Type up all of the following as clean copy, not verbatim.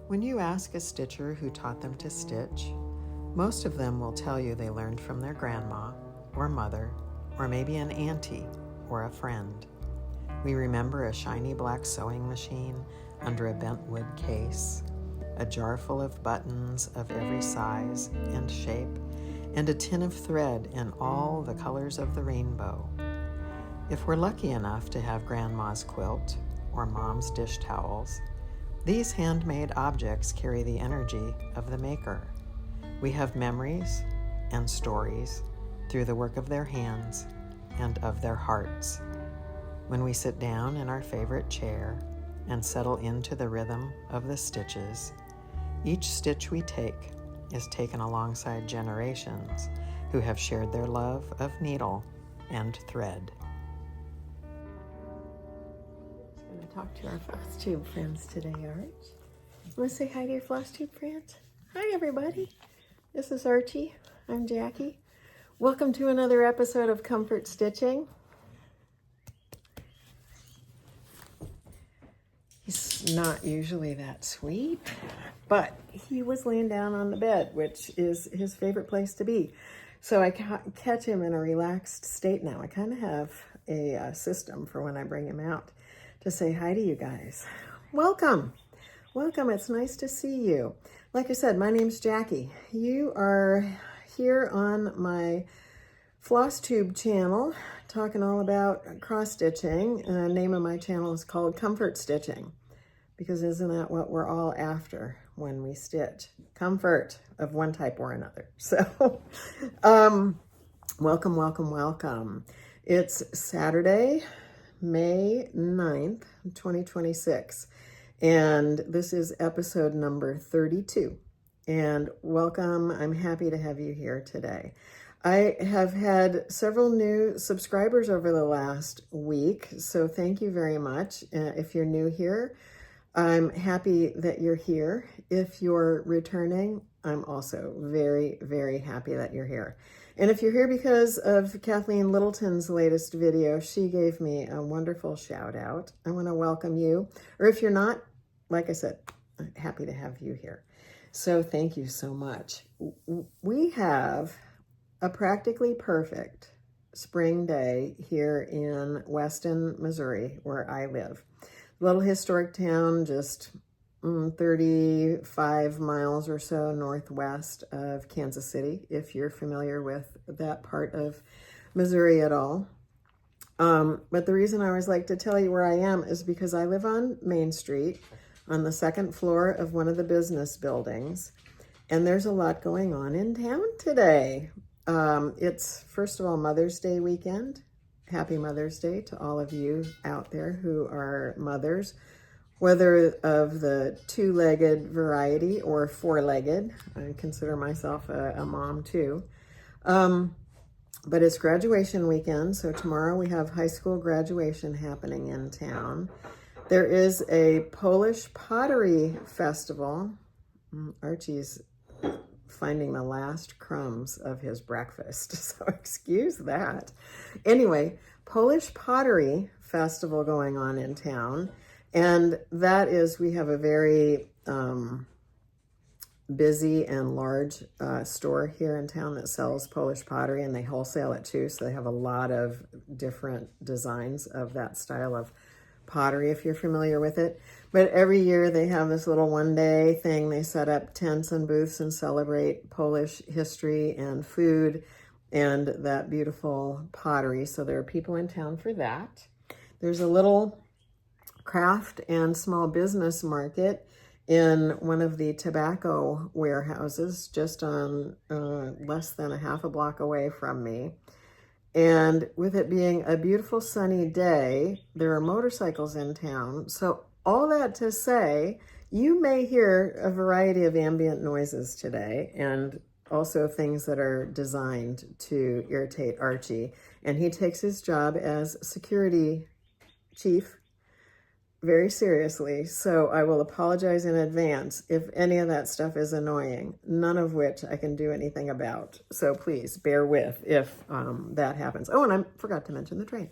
When you ask a stitcher who taught them to stitch, most of them will tell you they learned from their grandma or mother or maybe an auntie or a friend. We remember a shiny black sewing machine under a bent wood case, a jar full of buttons of every size and shape, and a tin of thread in all the colors of the rainbow. If we're lucky enough to have grandma's quilt or mom's dish towels, these handmade objects carry the energy of the maker. We have memories and stories through the work of their hands and of their hearts. When we sit down in our favorite chair and settle into the rhythm of the stitches, each stitch we take is taken alongside generations who have shared their love of needle and thread. I'm going to talk to our FlossTube friends today, Arch. Want to say hi to your FlossTube friends? Hi, everybody. This is Archie. I'm Jackie. Welcome to another episode of Comfort Stitching. He's not usually that sweet, but he was laying down on the bed, which is his favorite place to be. So I catch him in a relaxed state now. I kind of have a system for when I bring him out to say hi to you guys. Welcome. Welcome. It's nice to see you. Like I said, my name's Jackie. You are here on my FlossTube channel, talking all about cross stitching. The name of my channel is called Comfort Stitching, because isn't that what we're all after when we stitch? Comfort of one type or another. So, welcome, welcome, welcome. It's Saturday, May 9th, 2026, and this is episode number 32. And welcome. I'm happy to have you here today. I have had several new subscribers over the last week, so thank you very much. If you're new here, I'm happy that you're here. If you're returning, I'm also very, very happy that you're here. And if you're here because of Kathleen Littleton's latest video, she gave me a wonderful shout out. I want to welcome you. Or if you're not, like I said, I'm happy to have you here. So thank you so much. We have a practically perfect spring day here in Weston, Missouri, where I live. Little historic town, just 35 miles or so northwest of Kansas City, if you're familiar with that part of Missouri at all. But the reason I always like to tell you where I am is because I live on Main Street on the second floor of one of the business buildings, and there's a lot going on in town today. It's, first of all, Mother's Day weekend. Happy Mother's Day to all of you out there who are mothers, whether of the two-legged variety or four-legged. I consider myself a mom too. But it's graduation weekend, so tomorrow we have high school graduation happening in town. There is a Polish pottery festival. Archie's finding the last crumbs of his breakfast, so excuse that. Anyway, Polish pottery festival going on in town, and that is, we have a very busy and large store here in town that sells Polish pottery, and they wholesale it too, so they have a lot of different designs of that style of pottery, if you're familiar with it. But every year they have this little one-day thing. They set up tents and booths and celebrate Polish history and food and that beautiful pottery. So there are people in town for that. There's a little craft and small business market in one of the tobacco warehouses just on less than a half a block away from me. And with it being a beautiful sunny day, there are motorcycles in town. So all that to say, you may hear a variety of ambient noises today, and also things that are designed to irritate Archie. And he takes his job as security chief very seriously. So I will apologize in advance if any of that stuff is annoying, none of which I can do anything about. So please bear with if that happens. Oh, and I forgot to mention the train.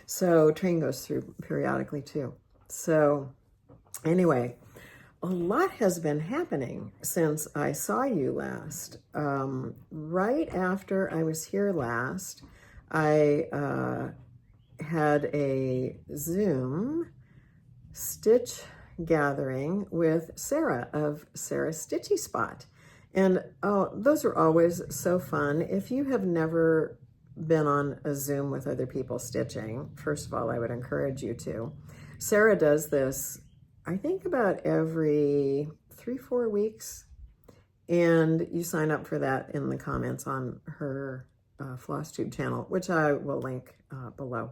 So train goes through periodically too. So anyway, a lot has been happening since I saw you last. Right after I was here last, I had a Zoom stitch gathering with Sarah of Sarah's Stitchy Spot. And oh, those are always so fun. If you have never been on a Zoom with other people stitching, first of all, I would encourage you to. Sarah does this, I think, about every 3-4 weeks. And you sign up for that in the comments on her FlossTube channel, which I will link below.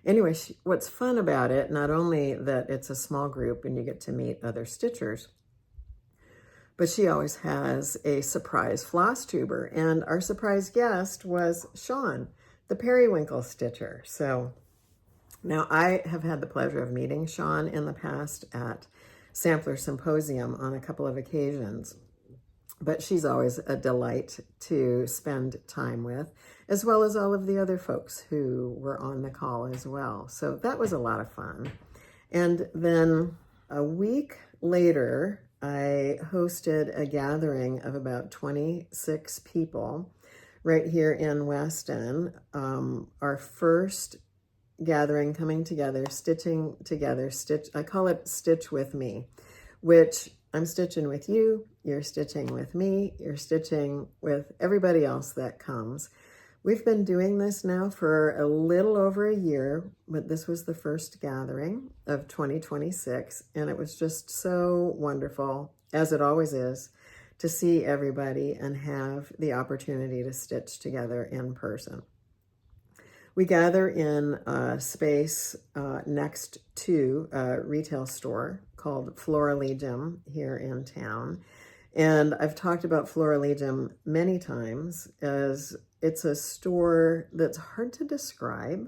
Anyway, what's fun about it, not only that it's a small group and you get to meet other stitchers, but she always has a surprise floss tuber. And our surprise guest was Sean, the periwinkle stitcher. So now I have had the pleasure of meeting Sean in the past at Sampler Symposium on a couple of occasions. But she's always a delight to spend time with, as well as all of the other folks who were on the call as well. So that was a lot of fun. And then a week later, I hosted a gathering of about 26 people right here in Weston. Our first gathering, coming together, stitching together, I call it Stitch With Me, which I'm stitching with you, you're stitching with me, you're stitching with everybody else that comes. We've been doing this now for a little over a year, but this was the first gathering of 2026, and it was just so wonderful, as it always is, to see everybody and have the opportunity to stitch together in person. We gather in a space next to a retail store called Florilegium here in town. And I've talked about Florilegium many times as it's a store that's hard to describe.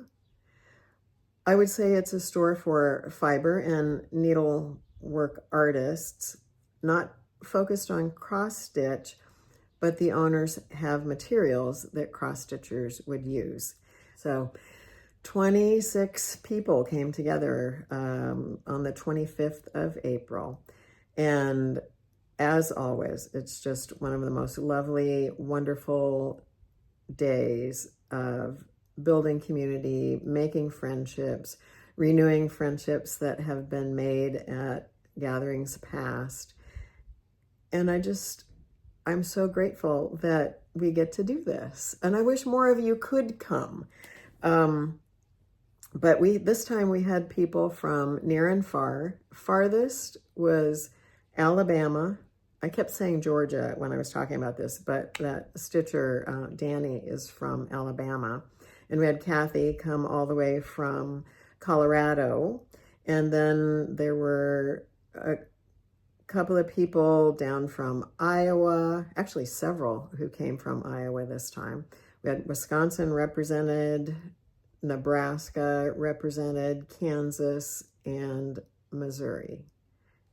I would say it's a store for fiber and needlework artists, not focused on cross stitch, but the owners have materials that cross stitchers would use. So 26 people came together on the 25th of April. And as always, it's just one of the most lovely, wonderful days of building community, making friendships, renewing friendships that have been made at gatherings past. And I'm so grateful that we get to do this. And I wish more of you could come. But this time we had people from near and far. Farthest was Alabama. I kept saying Georgia when I was talking about this, but that stitcher, Danny, is from Alabama. And we had Kathy come all the way from Colorado. And then there were a couple of people down from Iowa, actually several who came from Iowa this time. We had Wisconsin represented, Nebraska represented, Kansas, and Missouri.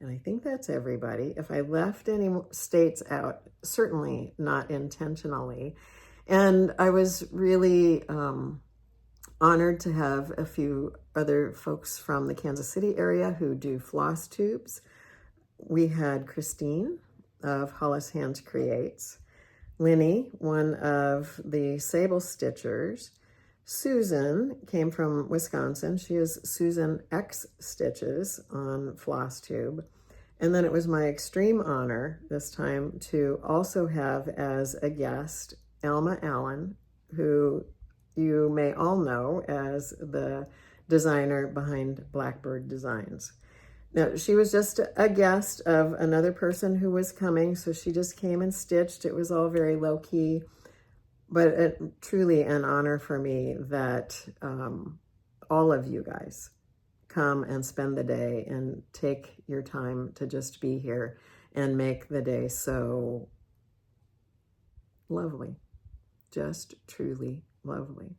And I think that's everybody. If I left any states out, certainly not intentionally. And I was really honored to have a few other folks from the Kansas City area who do floss tubes. We had Christine of Hollis Hands Creates, Linnie, one of the Sable Stitchers. Susan came from Wisconsin. She is Susan X Stitches on FlossTube. And then it was my extreme honor this time to also have as a guest Alma Allen, who you may all know as the designer behind Blackbird Designs. Now, she was just a guest of another person who was coming, so she just came and stitched. It was all very low-key, but truly an honor for me that all of you guys come and spend the day and take your time to just be here and make the day so lovely, just truly lovely.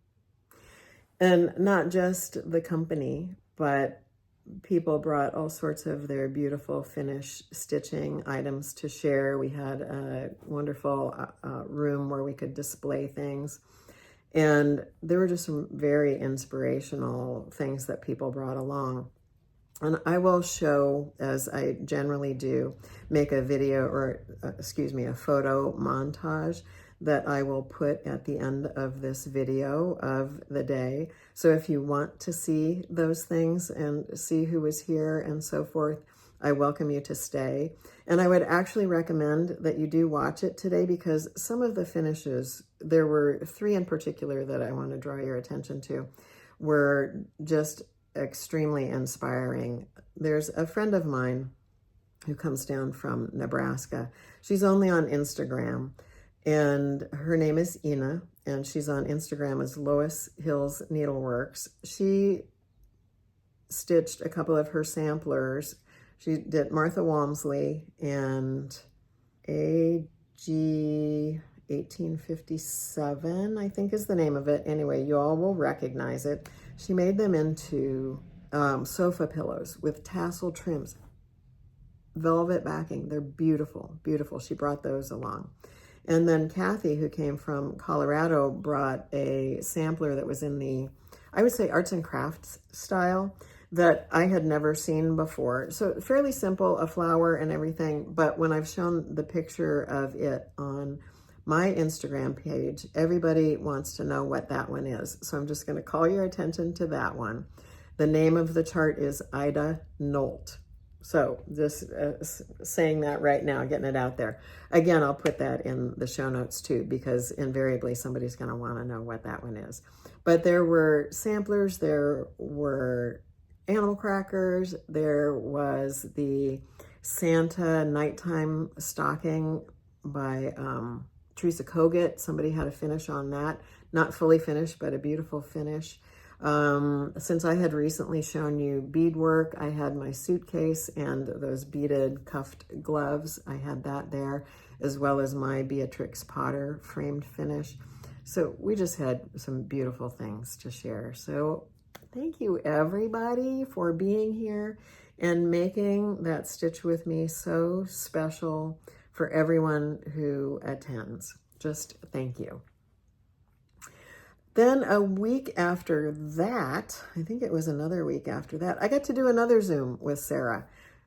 And not just the company, but people brought all sorts of their beautiful finish stitching items to share. We had a wonderful room where we could display things. And there were just some very inspirational things that people brought along. And I will show, as I generally do, make a video or, a photo montage that I will put at the end of this video of the day. So if you want to see those things and see who was here and so forth, I welcome you to stay. And I would actually recommend that you do watch it today, because some of the finishes, there were 3 in particular that I want to draw your attention to, were just extremely inspiring. There's a friend of mine who comes down from Nebraska. She's only on Instagram, and her name is Ina, and she's on Instagram as Lois Hills Needleworks. She stitched a couple of her samplers. She did Martha Walmsley and AG 1857, I think is the name of it. Anyway, you all will recognize it. She made them into sofa pillows with tassel trims, velvet backing. They're beautiful, beautiful. She brought those along. And then Kathy, who came from Colorado, brought a sampler that was in the, I would say, arts and crafts style that I had never seen before. So fairly simple, a flower and everything. But when I've shown the picture of it on my Instagram page, everybody wants to know what that one is. So I'm just going to call your attention to that one. The name of the chart is Ida Nolt. So just saying that right now, getting it out there. Again, I'll put that in the show notes too, because invariably somebody's going to want to know what that one is. But there were samplers, there were animal crackers, there was the Santa nighttime stocking by Teresa Kogut. Somebody had a finish on that. Not fully finished, but a beautiful finish. Since I had recently shown you beadwork, I had my suitcase and those beaded cuffed gloves. I had that there, as well as my Beatrix Potter framed finish. So we just had some beautiful things to share. So thank you everybody for being here and making that Stitch With Me so special for everyone who attends. Just thank you. Then a week after that, I think it was another week after that, I got to do another Zoom with Sarah.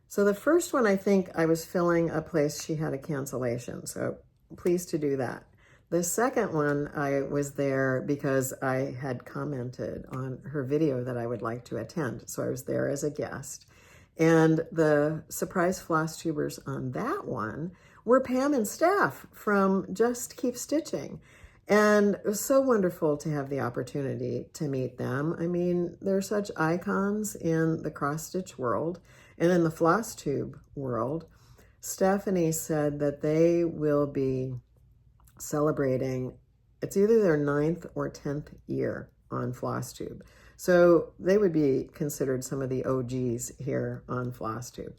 So the first one, I think I was filling a place she had a cancellation. So pleased to do that. The second one, I was there because I had commented on her video that I would like to attend. So I was there as a guest. And the surprise floss tubers on that one were Pam and Steph from Just Keep Stitching. And it was so wonderful to have the opportunity to meet them. I mean, they're such icons in the cross-stitch world and in the floss tube world. Stephanie said that they will be celebrating, it's either their 9th or 10th year on FlossTube. So they would be considered some of the OGs here on FlossTube.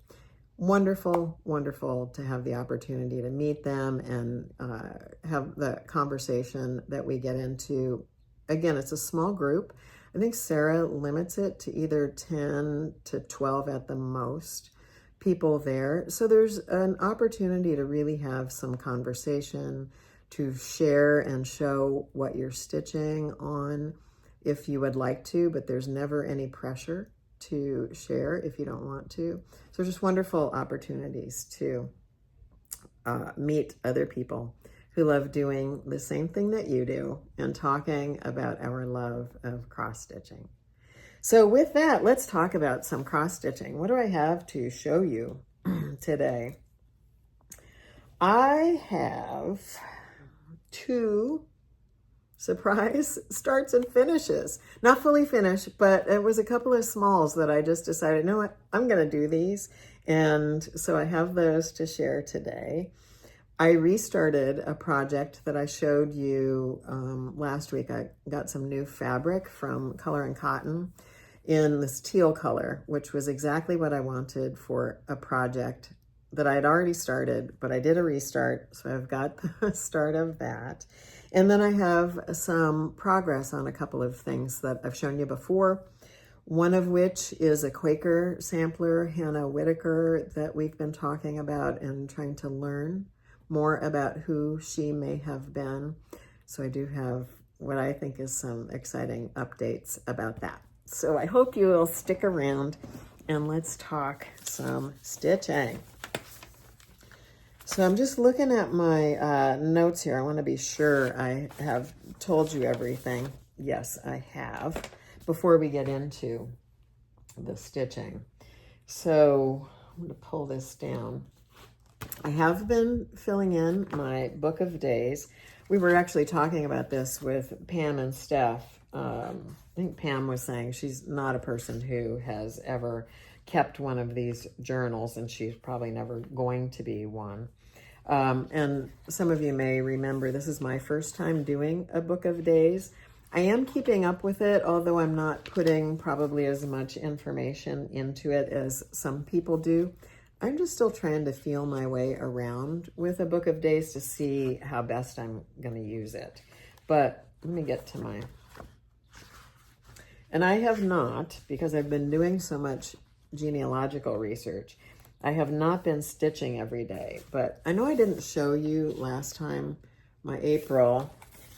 Wonderful, wonderful to have the opportunity to meet them and have the conversation that we get into. Again, it's a small group. I think Sarah limits it to either 10 to 12 at the most people there. So there's an opportunity to really have some conversation, to share and show what you're stitching on if you would like to, but there's never any pressure to share if you don't want to. So just wonderful opportunities to meet other people who love doing the same thing that you do and talking about our love of cross-stitching. So with that, let's talk about some cross-stitching. What do I have to show you today? I have 2 surprise starts and finishes. Not fully finished, but it was a couple of smalls that I just decided, you know what, I'm going to do these. And so I have those to share today. I restarted a project that I showed you last week. I got some new fabric from Color and Cotton in this teal color, which was exactly what I wanted for a project that I had already started, but I did a restart. So I've got the start of that. And then I have some progress on a couple of things that I've shown you before, one of which is a Quaker sampler, Hannah Whitaker, that we've been talking about and trying to learn more about who she may have been. So I do have what I think is some exciting updates about that. So I hope you will stick around and let's talk some stitching. So I'm just looking at my notes here. I want to be sure I have told you everything. Yes, I have, before we get into the stitching. So I'm going to pull this down. I have been filling in my book of days. We were actually talking about this with Pam and Steph. I think Pam was saying she's not a person who has ever kept one of these journals, and she's probably never going to be one. And some of you may remember this is my first time doing a book of days. I am keeping up with it, although I'm not putting probably as much information into it as some people do. I'm just still trying to feel my way around with a book of days to see how best I'm going to use it. But let me get to my... And I have not, because I've been doing so much genealogical research, I have not been stitching every day. But I know I didn't show you last time my April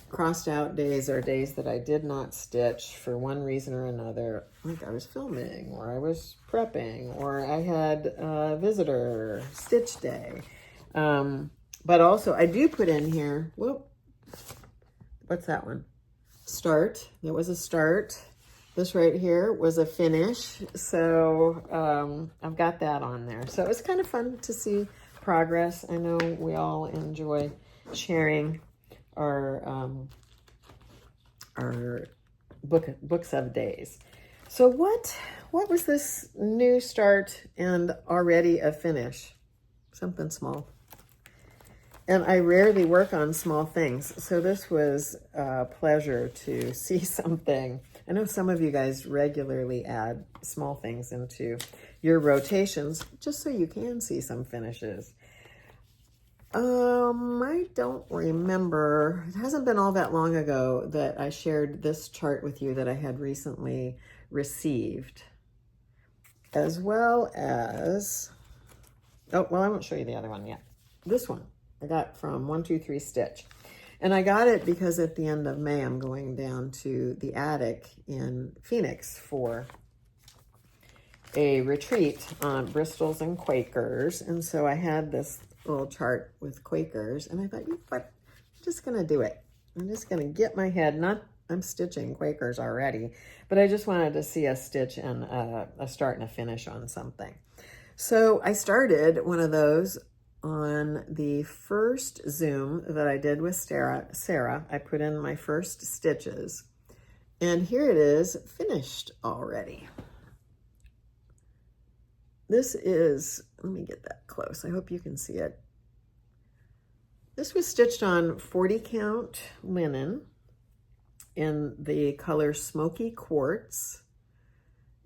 crossed out days are days that I did not stitch for one reason or another. Like I was filming, or I was prepping, or I had a visitor stitch day. But also I do put in here, what's that one? Start. There was a start. This right here was a finish. So I've got that on there. So it was kind of fun to see progress. I know we all enjoy sharing our books of days. So what was this new start and already a finish? Something small. And I rarely work on small things, so this was a pleasure to see something. I know some of you guys regularly add small things into your rotations just so you can see some finishes. I don't remember. It hasn't been all that long ago that I shared this chart with you that I had recently received, as well as, I won't show you the other one yet. This one I got from 123 Stitch. And I got it because at the end of May, I'm going down to the attic in Phoenix for a retreat on Bristols and Quakers. And so I had this little chart with Quakers, and I thought, you know what, I'm just going to do it. I'm just going to get my head, I'm stitching Quakers already, but I just wanted to see a stitch and a start and a finish on something. So I started one of those on the first Zoom that I did with Sarah. I put in my first stitches, and here it is finished already. This is, let me get that close. I hope you can see it. This was stitched on 40 count linen in the color Smoky Quartz,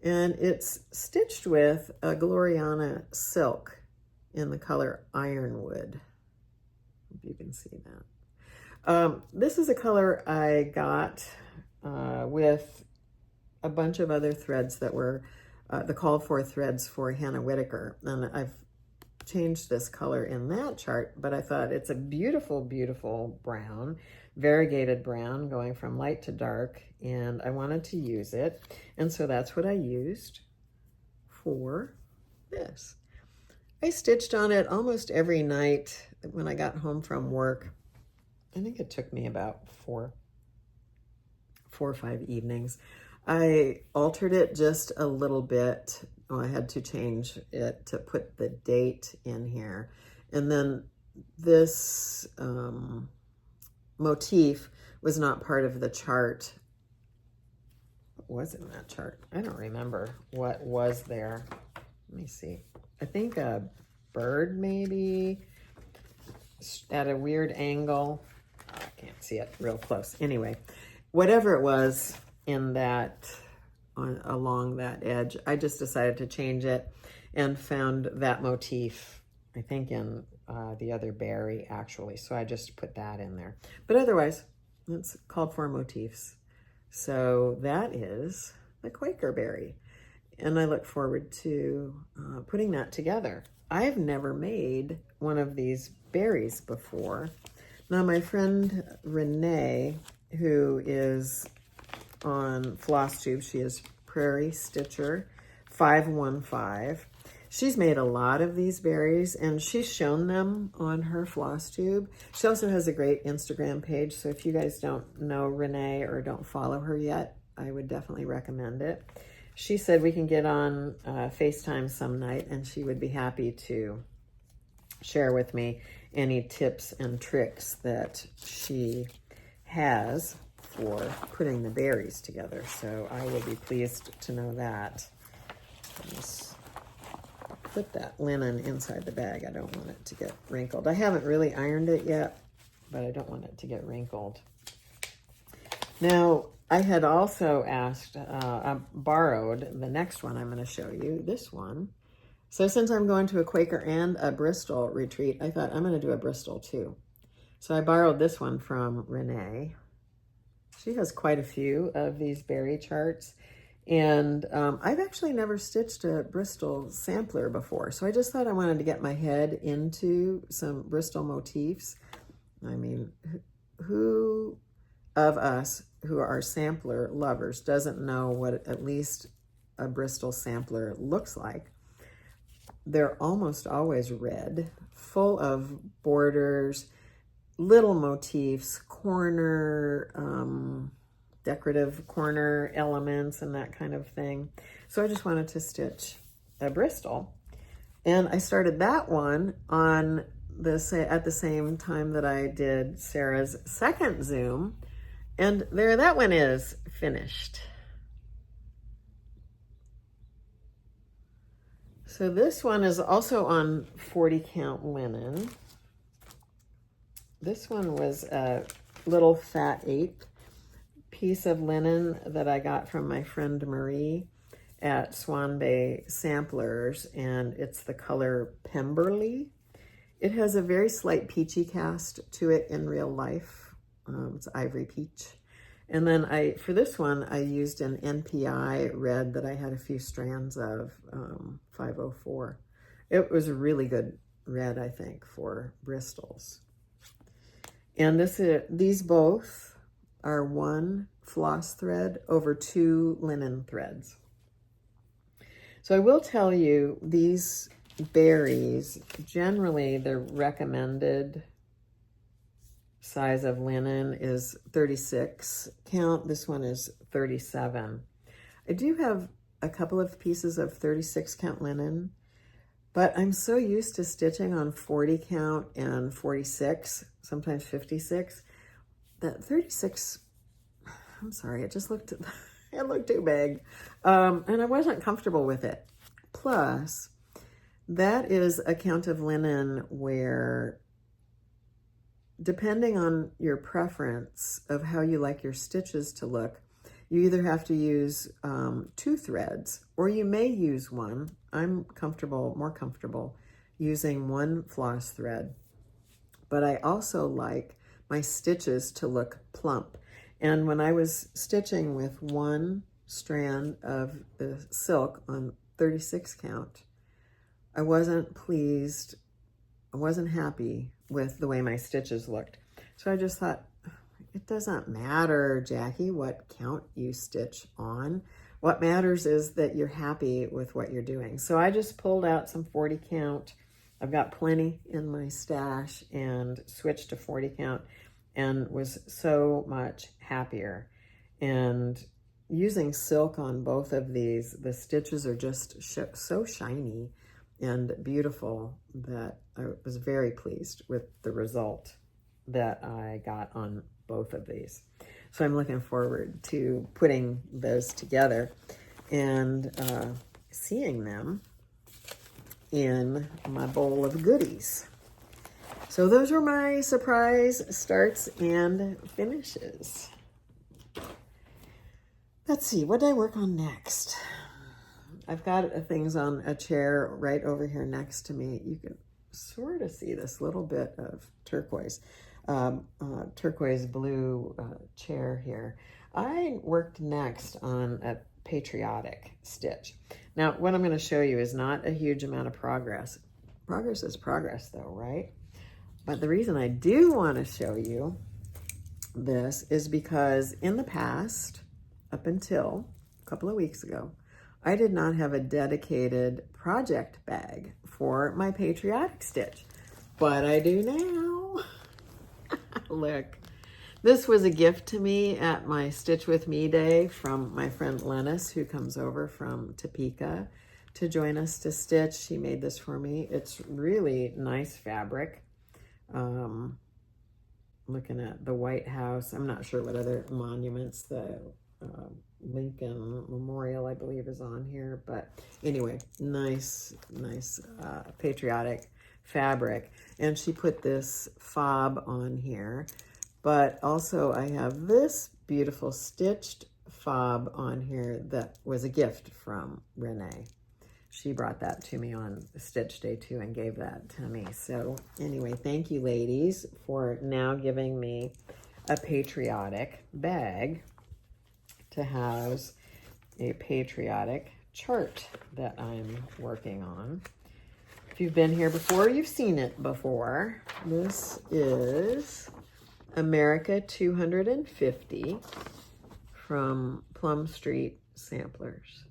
and it's stitched with a Gloriana silk in the color Ironwood. Hope you can see that. This is a color I got with a bunch of other threads that were the called for threads for Hannah Whitaker. And I've changed this color in that chart, but I thought it's a beautiful, beautiful brown, variegated brown, going from light to dark, and I wanted to use it. And so that's what I used for this. I stitched on it almost every night when I got home from work. I think it took me about four or five evenings. I altered it just a little bit. I had to change it to put the date in here. And then this motif was not part of the chart. What was in that chart? I don't remember what was there. Let me see. I think a bird maybe at a weird angle. Oh, I can't see it real close. Anyway, whatever it was in that, along that edge, I just decided to change it and found that motif, I think in the other berry actually. So I just put that in there. But otherwise, it's called for motifs. So that is the Quaker Berry. And I look forward to putting that together. I've never made one of these berries before. Now my friend Renee, who is on FlossTube, she is Prairie Stitcher 515. She's made a lot of these berries, and she's shown them on her FlossTube. She also has a great Instagram page, so if you guys don't know Renee or don't follow her yet, I would definitely recommend it. She said we can get on FaceTime some night, and she would be happy to share with me any tips and tricks that she has for putting the berries together. So I will be pleased to know that. Let's put that linen inside the bag. I don't want it to get wrinkled. I haven't really ironed it yet, but I don't want it to get wrinkled. Now, I had also asked, I borrowed the next one I'm going to show you, this one. So since I'm going to a Quaker and a Bristol retreat, I thought I'm going to do a Bristol too. So I borrowed this one from Renee. She has quite a few of these berry charts. And I've actually never stitched a Bristol sampler before. So I just thought I wanted to get my head into some Bristol motifs. I mean, who of us who are sampler lovers doesn't know what at least a Bristol sampler looks like? They're almost always red, full of borders, little motifs, corner, decorative corner elements and that kind of thing. So I just wanted to stitch a Bristol. And I started that one on at the same time that I did Sarah's second Zoom. And there that one is finished. So this one is also on 40 count linen. This one was a little fat 8 piece of linen that I got from my friend Marie at Swan Bay Samplers, and it's the color Pemberley. It has a very slight peachy cast to it in real life. It's ivory peach. And then for this one, I used an NPI red that I had a few strands of, 504. It was a really good red, I think, for Bristols. And these both are 1 floss thread over 2 linen threads. So I will tell you, these berries, generally the recommended size of linen is 36 count. This one is 37. I do have a couple of pieces of 36 count linen, but I'm so used to stitching on 40 count and 46, sometimes 56, that 36, I'm sorry, it just looked, it looked too big. And I wasn't comfortable with it. Plus, that is a count of linen where, depending on your preference of how you like your stitches to look, you either have to use 2 threads, or you may use 1. I'm more comfortable using 1 floss thread. But I also like my stitches to look plump. And when I was stitching with 1 strand of the silk on 36 count, I wasn't pleased, I wasn't happy with the way my stitches looked. So I just thought, it doesn't matter, Jackie, what count you stitch on. What matters is that you're happy with what you're doing. So I just pulled out some 40 count. I've got plenty in my stash, and switched to 40 count and was so much happier. And using silk on both of these, the stitches are just so shiny and beautiful that I was very pleased with the result that I got on both of these. So I'm looking forward to putting those together and seeing them in my bowl of goodies. So those were my surprise starts and finishes. Let's see, what did I work on next? I've got things on a chair right over here next to me. You can sort of see this little bit of turquoise blue chair here. I worked next on a patriotic stitch. Now, what I'm going to show you is not a huge amount of progress. Progress is progress though, right? But the reason I do want to show you this is because in the past, up until a couple of weeks ago, I did not have a dedicated project bag for my patriotic stitch, but I do now. Look, this was a gift to me at my Stitch With Me day from my friend Linus, who comes over from Topeka to join us to stitch. She made this for me. It's really nice fabric. Looking at the White House. I'm not sure what other monuments, the Lincoln Memorial, I believe, is on here. But anyway, nice patriotic fabric. And she put this fob on here. But also I have this beautiful stitched fob on here that was a gift from Renee. She brought that to me on Stitch Day 2 and gave that to me. So anyway, thank you, ladies, for now giving me a patriotic bag to house a patriotic chart that I'm working on. If you've been here before, you've seen it before. This is America 250 from Plum Street Samplers.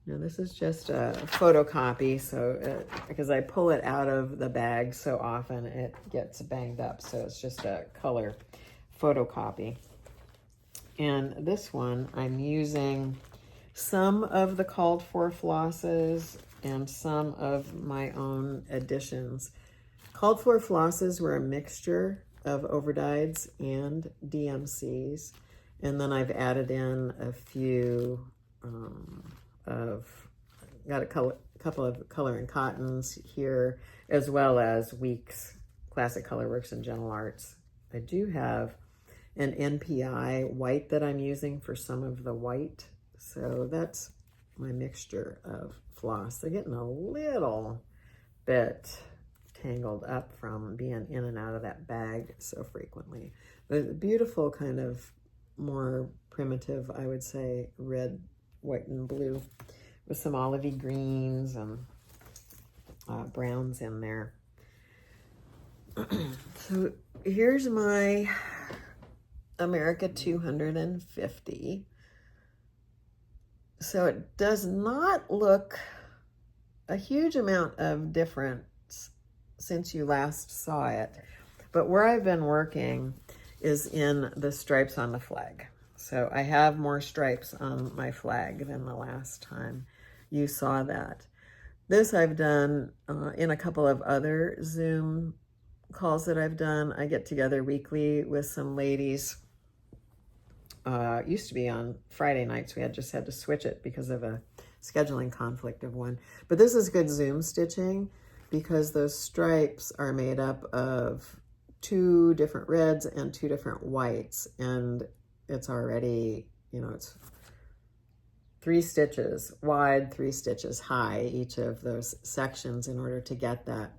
Now this is just a photocopy, so because I pull it out of the bag so often it gets banged up, so it's just a color photocopy. And this one I'm using some of the called for flosses and some of my own additions. Called for flosses were a mixture of overdyes and DMCs, and then I've added in a few got a couple of color and cottons here, as well as Weeks, Classic Colorworks and Gentle Arts. I do have an NPI white that I'm using for some of the white, so that's my mixture of floss. They're getting a little bit tangled up from being in and out of that bag so frequently. But a beautiful kind of more primitive, I would say, red, white, and blue with some olivey greens and browns in there. So here's my America 250. So it does not look a huge amount of difference since you last saw it, but where I've been working is in the stripes on the flag. So I have more stripes on my flag than the last time you saw that. This I've done in a couple of other Zoom calls that I've done. I get together weekly with some ladies. Used to be on Friday nights. We just had to switch it because of a scheduling conflict of one. But this is good Zoom stitching because those stripes are made up of 2 different reds and 2 different whites. And it's already, it's 3 stitches wide, 3 stitches high, each of those sections, in order to get that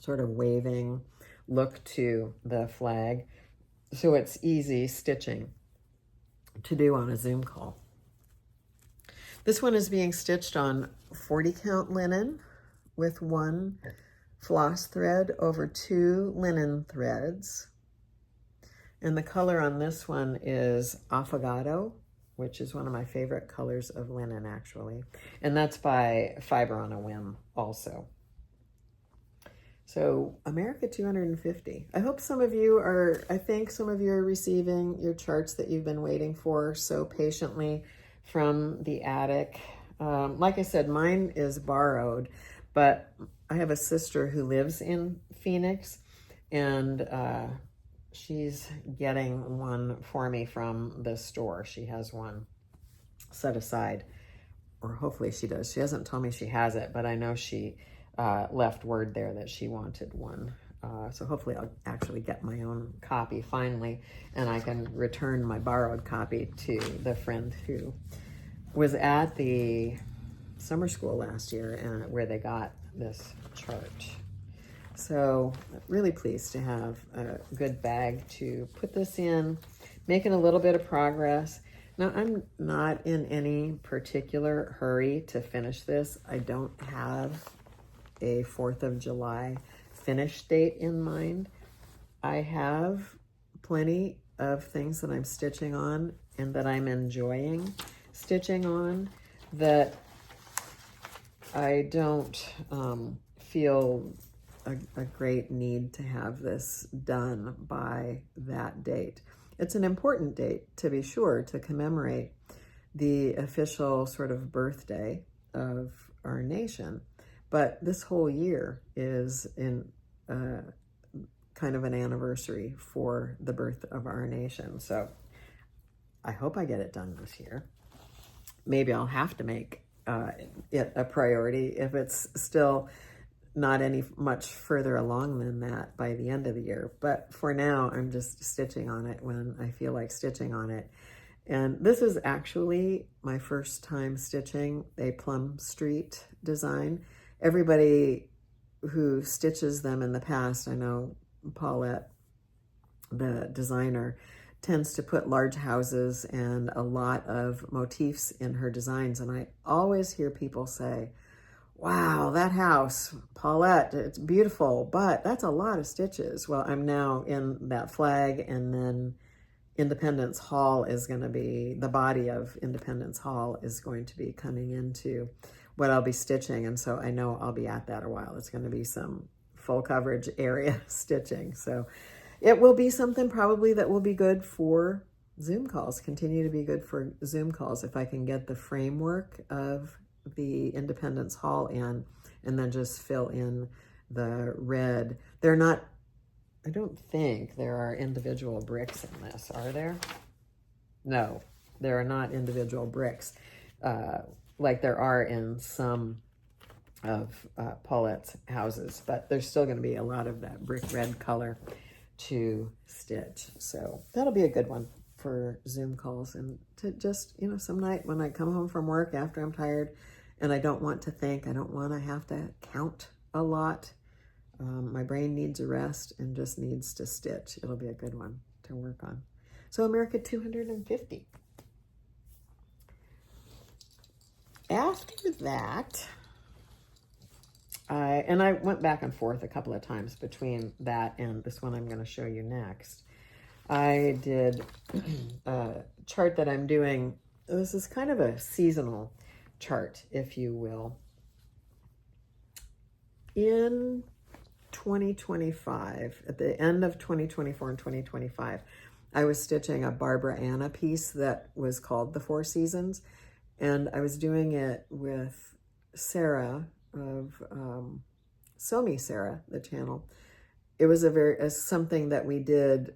sort of waving look to the flag. So it's easy stitching to do on a Zoom call. This one is being stitched on 40 count linen with 1 floss thread over 2 linen threads. And the color on this one is Affogato, which is one of my favorite colors of linen, actually. And that's by Fiber on a Whim also. So America 250. I hope some of you are, I think some of you are receiving your charts that you've been waiting for so patiently from the attic. Like I said, mine is borrowed, but I have a sister who lives in Phoenix, and she's getting one for me from the store. She has one set aside, or hopefully she does. She hasn't told me she has it, but I know she left word there that she wanted one. So hopefully I'll actually get my own copy finally, and I can return my borrowed copy to the friend who was at the summer school last year and where they got this chart. So really pleased to have a good bag to put this in, making a little bit of progress. Now, I'm not in any particular hurry to finish this. I don't have a 4th of July finish date in mind. I have plenty of things that I'm stitching on and that I'm enjoying stitching on. that I don't feel a great need to have this done by that date. It's an important date, to be sure, to commemorate the official sort of birthday of our nation. But this whole year is in kind of an anniversary for the birth of our nation. So I hope I get it done this year. Maybe I'll have to make it a priority if it's still not any much further along than that by the end of the year. But for now, I'm just stitching on it when I feel like stitching on it. And this is actually my first time stitching a Plum Street design. Everybody who stitches them in the past, I know Paulette, the designer, tends to put large houses and a lot of motifs in her designs. And I always hear people say, wow, that house, Paulette, it's beautiful, but that's a lot of stitches. Well, I'm now in that flag, and then Independence Hall is going to be, the body of Independence Hall is going to be coming into what I'll be stitching. And so I know I'll be at that a while. It's going to be some full coverage area stitching. So it will be something probably that will be good for Zoom calls, continue to be good for Zoom calls if I can get the framework of the Independence Hall in and then just fill in the red. They're not, I don't think there are individual bricks in this, are there? No, there are not individual bricks like there are in some of Paulette's houses, but there's still going to be a lot of that brick red color to stitch. So that'll be a good one for Zoom calls, and to just, you know, some night when I come home from work after I'm tired and I don't want to think, I don't want to have to count a lot. My brain needs a rest and just needs to stitch. It'll be a good one to work on. So America 250. After that, I went back and forth a couple of times between that and this one I'm going to show you next. I did a chart that I'm doing. This is kind of a seasonal chart, if you will. In 2025, at the end of 2024 and 2025, I was stitching a Barbara Anna piece that was called The Four Seasons, and I was doing it with Sarah of Sew Me Sarah, the channel. It was something that we did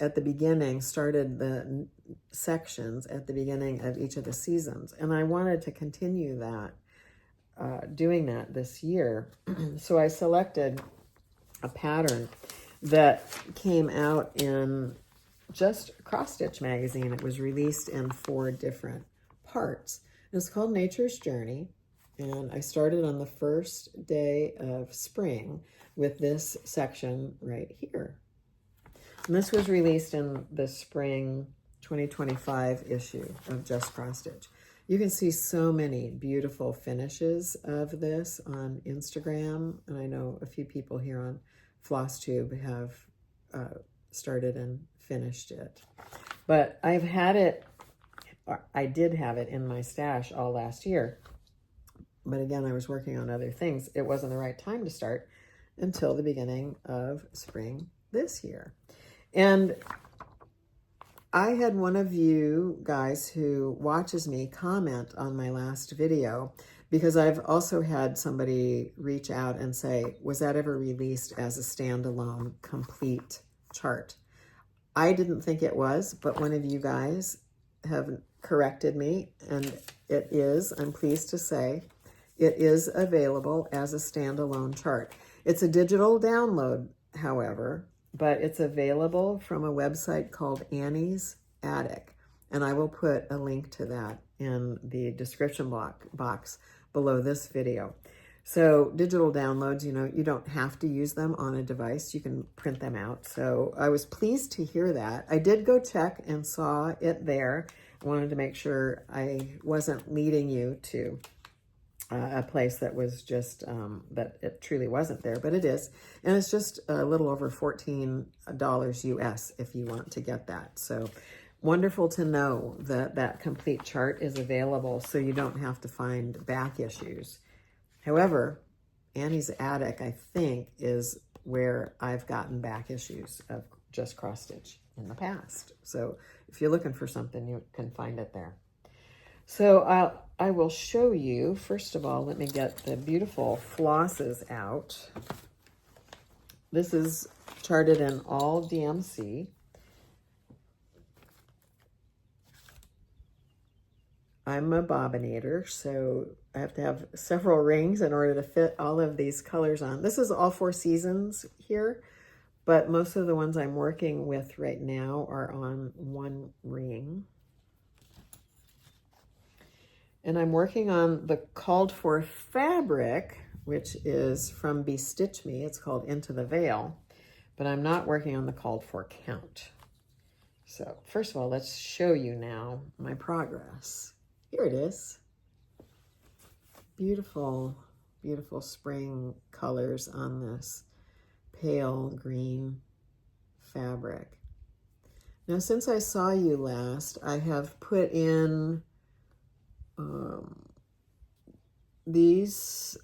at the beginning, started the sections at the beginning of each of the seasons, and I wanted to continue that, doing that this year. So I selected a pattern that came out in just Cross Stitch magazine. It was released in 4 different parts. It's called Nature's Journey, and I started on the first day of spring with this section right here. And this was released in the spring 2025 issue of Just Cross Stitch. You can see so many beautiful finishes of this on Instagram, and I know a few people here on FlossTube have started and finished it. But I've had it, I did have it in my stash all last year. But again, I was working on other things. It wasn't the right time to start until the beginning of spring this year. And I had one of you guys who watches me comment on my last video, because I've also had somebody reach out and say, was that ever released as a standalone complete chart? I didn't think it was, but one of you guys have corrected me, and it is, I'm pleased to say, it is available as a standalone chart. It's a digital download, however, but it's available from a website called Annie's Attic, and I will put a link to that in the description box below this video. So digital downloads, you know, you don't have to use them on a device. You can print them out. So I was pleased to hear that. I did go check and saw it there. I wanted to make sure I wasn't leading you to a place that was just, that it truly wasn't there, but it is. And it's just a little over $14 US if you want to get that. So wonderful to know that that complete chart is available so you don't have to find back issues. However, Annie's Attic, I think, is where I've gotten back issues of just cross stitch in the past. So if you're looking for something, you can find it there. So I will show you, first of all, let me get the beautiful flosses out. This is charted in all DMC. I'm a bobbinator, so I have to have several rings in order to fit all of these colors on. This is all 4 seasons here, but most of the ones I'm working with right now are on 1 ring. And I'm working on the called for fabric, which is from Be Stitch Me. It's called Into the Veil, but I'm not working on the called for count. So first of all, let's show you now my progress. Here it is. Beautiful, beautiful spring colors on this pale green fabric. Now, since I saw you last, I have put in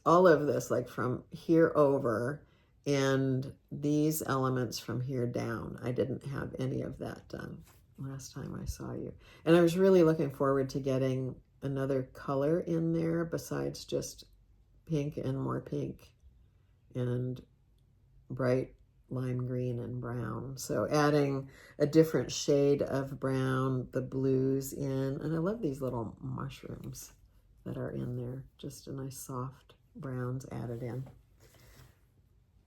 all of this, like from here over, and these elements from here down. I didn't have any of that done last time I saw you. And I was really looking forward to getting another color in there besides just pink and more pink and bright lime green and brown. So adding a different shade of brown, the blues in, and I love these little mushrooms that are in there. Just a nice soft browns added in.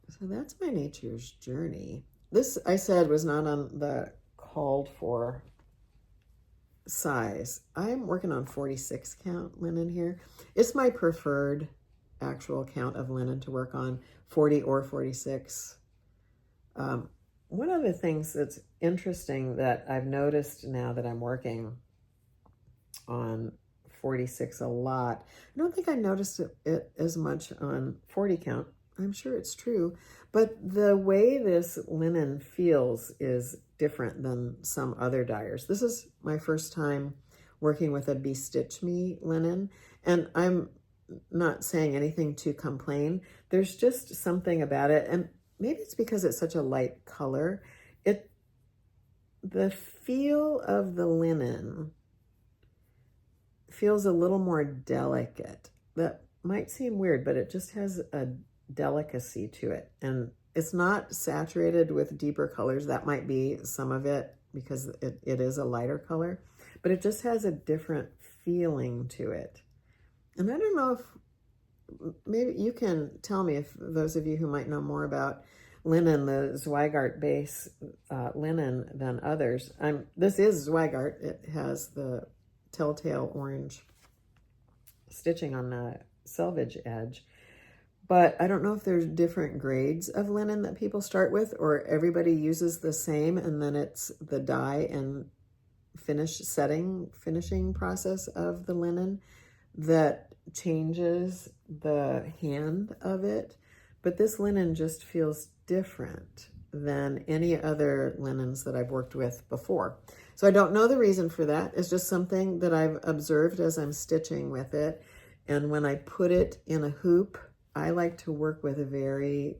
So that's my Nature's Journey. This, I said, was not on the called for size. I'm working on 46 count linen here. It's my preferred actual count of linen to work on, 40 or 46. One of the things that's interesting that I've noticed now that I'm working on 46 a lot, I don't think I noticed it as much on 40 count. I'm sure it's true, but the way this linen feels is different than some other dyers. This is my first time working with a Be Stitch Me linen, and I'm not saying anything to complain. There's just something about it, and maybe it's because it's such a light color. The feel of the linen feels a little more delicate. That might seem weird, but it just has a delicacy to it. And it's not saturated with deeper colors. That might be some of it because it is a lighter color, but it just has a different feeling to it. And I don't know if, maybe you can tell me, if those of you who might know more about linen, the Zweigart base linen than others. This is Zweigart. It has the telltale orange stitching on the selvage edge. But I don't know if there's different grades of linen that people start with, or everybody uses the same and then it's the dye and finishing process of the linen that changes the hand of it. But this linen just feels different than any other linens that I've worked with before. So I don't know the reason for that. It's just something that I've observed as I'm stitching with it. And when I put it in a hoop, I like to work with a very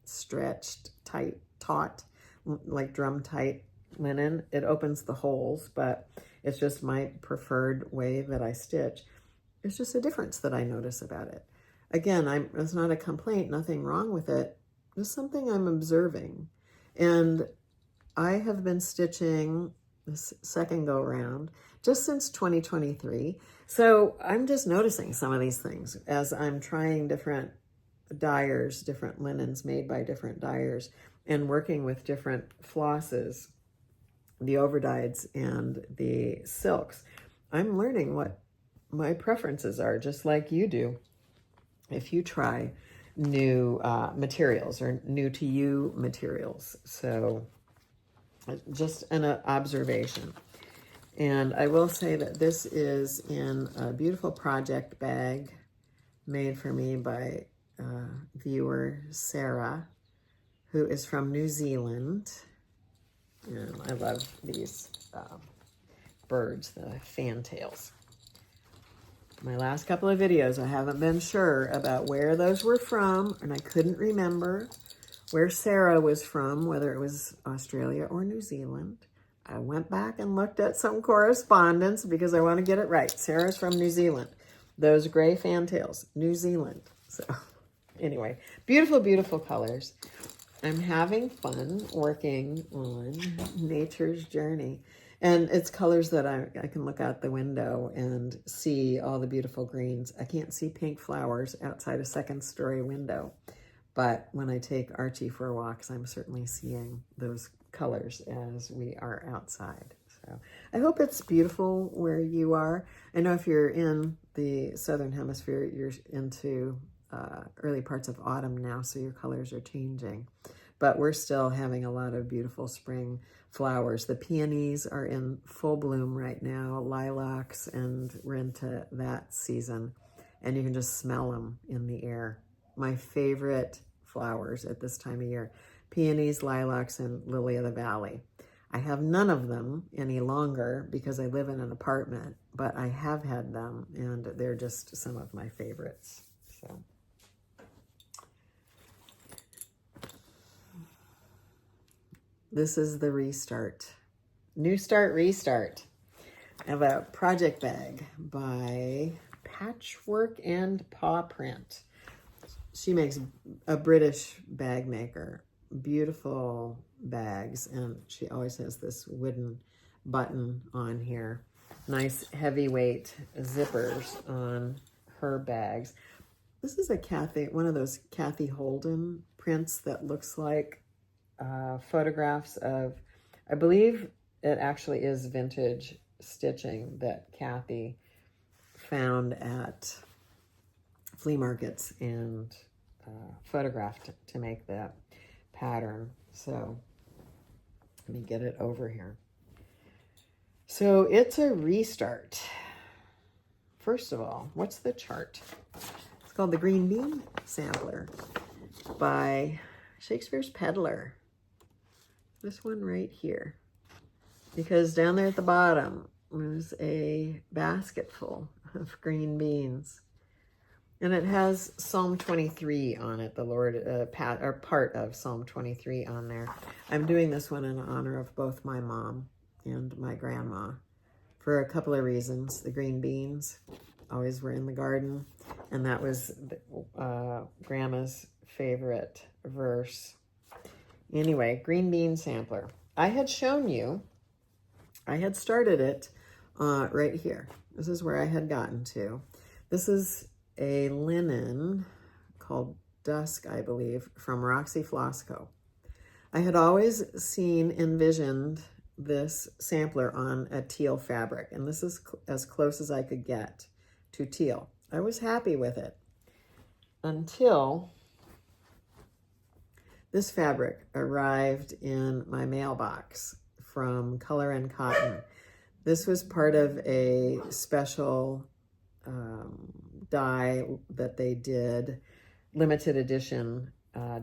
stretched, tight, taut, like drum tight linen. It opens the holes, but it's just my preferred way that I stitch. It's just a difference that I notice about it. Again, it's not a complaint, nothing wrong with it. Just something I'm observing. And I have been stitching this second go round just since 2023. So I'm just noticing some of these things as I'm trying different dyers, different linens made by different dyers, and working with different flosses, the overdyeds and the silks. I'm learning what my preferences are, just like you do if you try new materials or new to you materials. So just an observation. And I will say that this is in a beautiful project bag made for me by viewer Sarah, who is from New Zealand. And I love these birds, the fantails. My last couple of videos, I haven't been sure about where those were from, and I couldn't remember where Sarah was from, whether it was Australia or New Zealand. I went back and looked at some correspondence because I want to get it right. Sarah's from New Zealand. Those gray fantails, New Zealand. So anyway, beautiful, beautiful colors. I'm having fun working on Nature's Journey. And it's colors that I can look out the window and see all the beautiful greens. I can't see pink flowers outside a second-story window. But when I take Archie for walks, I'm certainly seeing those colors as we are outside. So I hope it's beautiful where you are. I know if you're in the Southern Hemisphere, you're into early parts of autumn now, so your colors are changing. But we're still having a lot of beautiful spring flowers. The peonies are in full bloom right now, lilacs, and we're into that season. And you can just smell them in the air. My favorite flowers at this time of year, peonies, lilacs, and lily of the valley. I have none of them any longer because I live in an apartment, but I have had them, and they're just some of my favorites. So. This is the restart. New Start, Restart. I have a project bag by Patchwork and Paw Print. She makes a British bag maker. Beautiful bags, and she always has this wooden button on here. Nice heavyweight zippers on her bags. This is a one of those Kathy Holden prints that looks like photographs of, I believe it actually is vintage stitching that Kathy found at flea markets and photographed to make that pattern. So let me get it over here. So it's a restart. First of all, what's the chart? It's called the Green Bean Sampler by Shakespeare's Peddler. This one right here. Because down there at the bottom was a basket full of green beans. And it has Psalm 23 on it, the Lord, or part of Psalm 23 on there. I'm doing this one in honor of both my mom and my grandma for a couple of reasons. The green beans always were in the garden, and that was Grandma's favorite verse. Anyway, Green Bean Sampler. I had shown you, I had started it right here. This is where I had gotten to. This is a linen called Dusk, I believe, from Roxy Floss Co. I had always envisioned this sampler on a teal fabric, and this is as close as I could get to teal. I was happy with it until this fabric arrived in my mailbox from Color and Cotton. This was part of a special dye that they did, limited edition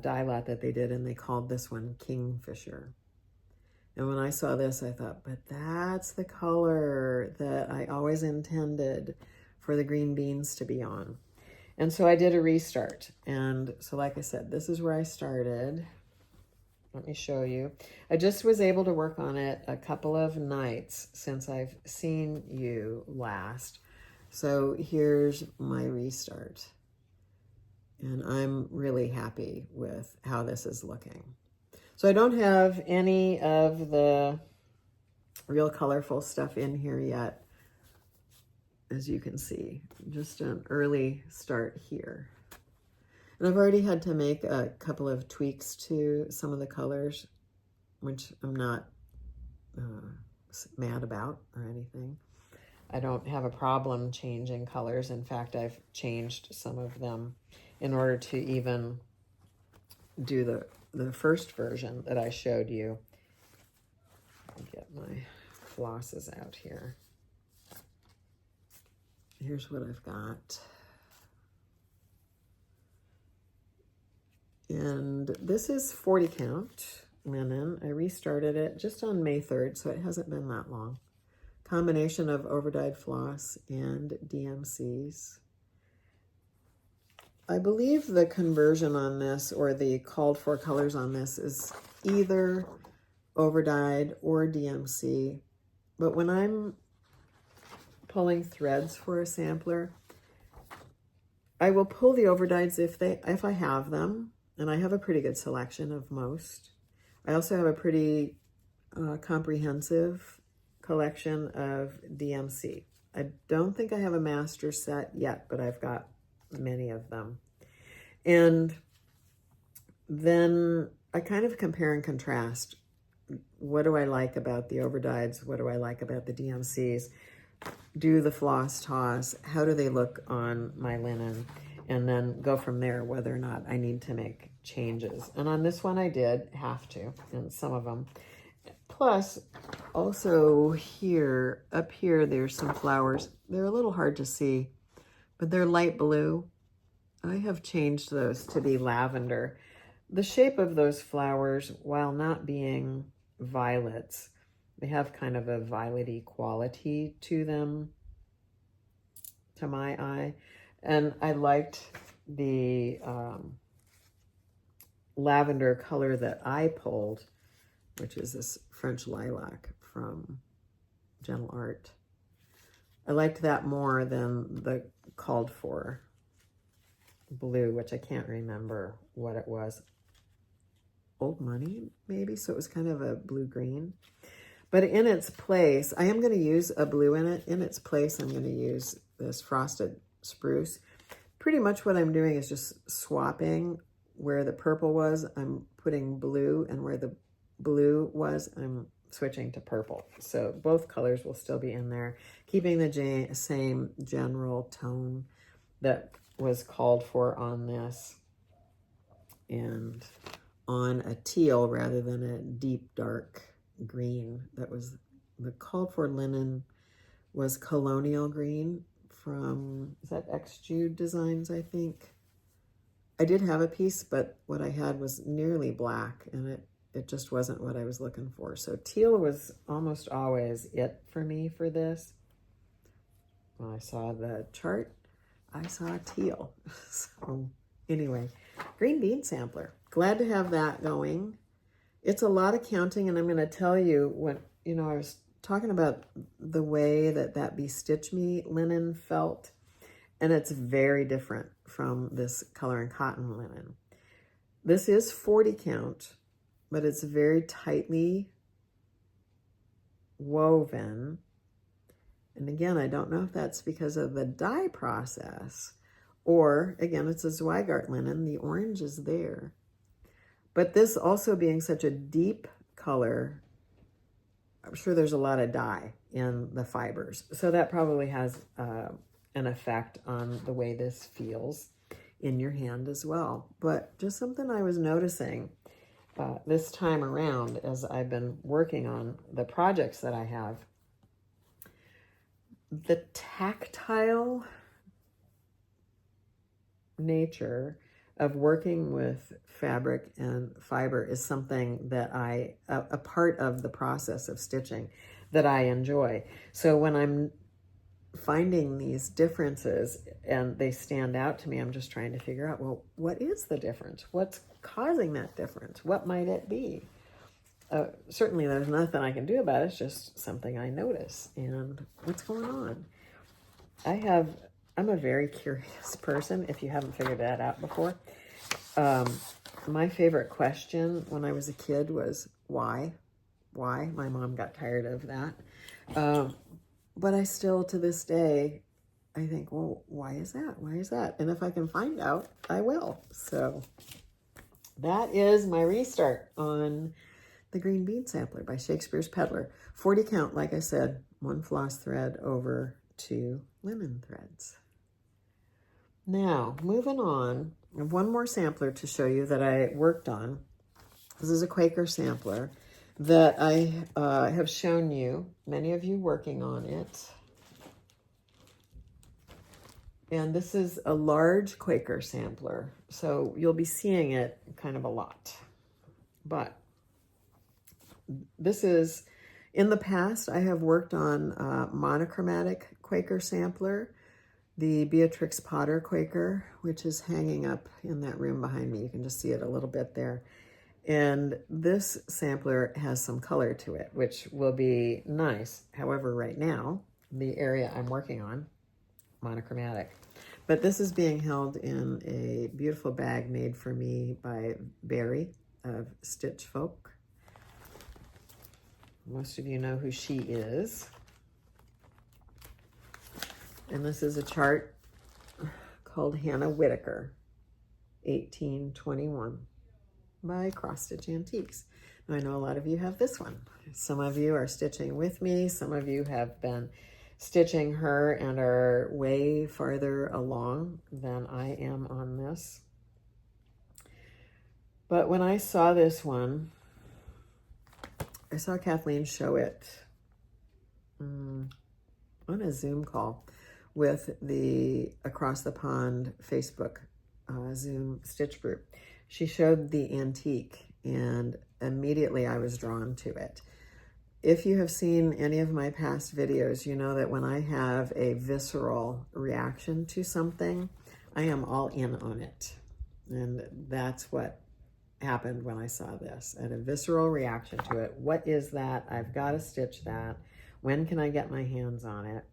dye lot that they did, and they called this one Kingfisher. And when I saw this, I thought, but that's the color that I always intended for the green beans to be on. And so I did a restart. And so like I said, this is where I started. Let me show you. I just was able to work on it a couple of nights since I've seen you last. So here's my restart. And I'm really happy with how this is looking. So I don't have any of the real colorful stuff in here yet. As you can see, just an early start here. And I've already had to make a couple of tweaks to some of the colors, which I'm not mad about or anything. I don't have a problem changing colors. In fact, I've changed some of them in order to even do the first version that I showed you. I'll get my flosses out here. Here's what I've got. And this is 40 count. linen. I restarted it just on May 3rd, so it hasn't been that long. Combination of overdyed floss and DMCs. I believe the conversion on this, or the called for colors on this, is either overdyed or DMC. But when I'm pulling threads for a sampler, I will pull the overdyeds if I have them, and I have a pretty good selection of most. I also have a pretty comprehensive collection of DMC. I don't think I have a master set yet, but I've got many of them. And then I kind of compare and contrast. What do I like about the overdyeds? What do I like about the DMCs? Do the floss toss? How do they look on my linen? And then go from there whether or not I need to make changes. And on this one I did have to, in some of them. Plus, also here, up here, there's some flowers. They're a little hard to see, but they're light blue. I have changed those to be lavender. The shape of those flowers, while not being violets, they have kind of a violet-y quality to them, to my eye. And I liked the lavender color that I pulled, which is this French lilac from Gentle Art. I liked that more than the called for blue, which I can't remember what it was. Old Money, maybe? So it was kind of a blue-green. But in its place, I am going to use a blue in it. In its place, I'm going to use this Frosted Spruce. Pretty much what I'm doing is just swapping. Where the purple was, I'm putting blue, and where the blue was, I'm switching to purple. So both colors will still be in there, keeping the same general tone that was called for on this, and on a teal rather than a deep dark green. That was the called for linen, was colonial green from, is that X Jude Designs, I think. I did have a piece, but what I had was nearly black, and it just wasn't what I was looking for. So teal was almost always it for me for this. When I saw the chart, I saw teal. So anyway, green bean sampler. Glad to have that going. It's a lot of counting, and I'm going to tell you when, I was talking about the way that Be Stitch Me linen felt, and it's very different from this Color and Cotton linen. This is 40 count, but it's very tightly woven. And again, I don't know if that's because of the dye process, or again, it's a Zweigart linen. The orange is there. But this also being such a deep color, I'm sure there's a lot of dye in the fibers. So that probably has an effect on the way this feels in your hand as well. But just something I was noticing this time around as I've been working on the projects that I have. The tactile nature of working with fabric and fiber is something that a part of the process of stitching that I enjoy. So when I'm finding these differences and they stand out to me, I'm just trying to figure out, well, what is the difference? What's causing that difference? What might it be? Certainly there's nothing I can do about it. It's just something I notice. And what's going on? I'm a very curious person, if you haven't figured that out before. My favorite question when I was a kid was, why? Why? My mom got tired of that. But I still, to this day, I think, well, why is that? Why is that? And if I can find out, I will. So that is my restart on the Green Bean Sampler by Shakespeare's Peddler. 40 count, like I said, 1 floss thread over 2 linen threads. Now, moving on, I have one more sampler to show you that I worked on. This is a Quaker sampler that I have shown you, many of you working on it. And this is a large Quaker sampler, so you'll be seeing it kind of a lot. But This is, in the past, I have worked on monochromatic Quaker sampler, the Beatrix Potter Quaker, which is hanging up in that room behind me. You can just see it a little bit there. And this sampler has some color to it, which will be nice. However, right now, the area I'm working on, monochromatic. But this is being held in a beautiful bag made for me by Berry of Stitch Folk. Most of you know who she is. And this is a chart called Hannah Whitaker, 1821, by Cross Stitch Antiques. Now, I know a lot of you have this one. Some of you are stitching with me. Some of you have been stitching her and are way farther along than I am on this. But when I saw this one, I saw Kathleen show it on a Zoom call with the Across the Pond Facebook Zoom stitch group. She showed the antique and immediately I was drawn to it. If you have seen any of my past videos, you know that when I have a visceral reaction to something, I am all in on it. And that's what happened when I saw this. I had a visceral reaction to it. What is that? I've got to stitch that. When can I get my hands on it?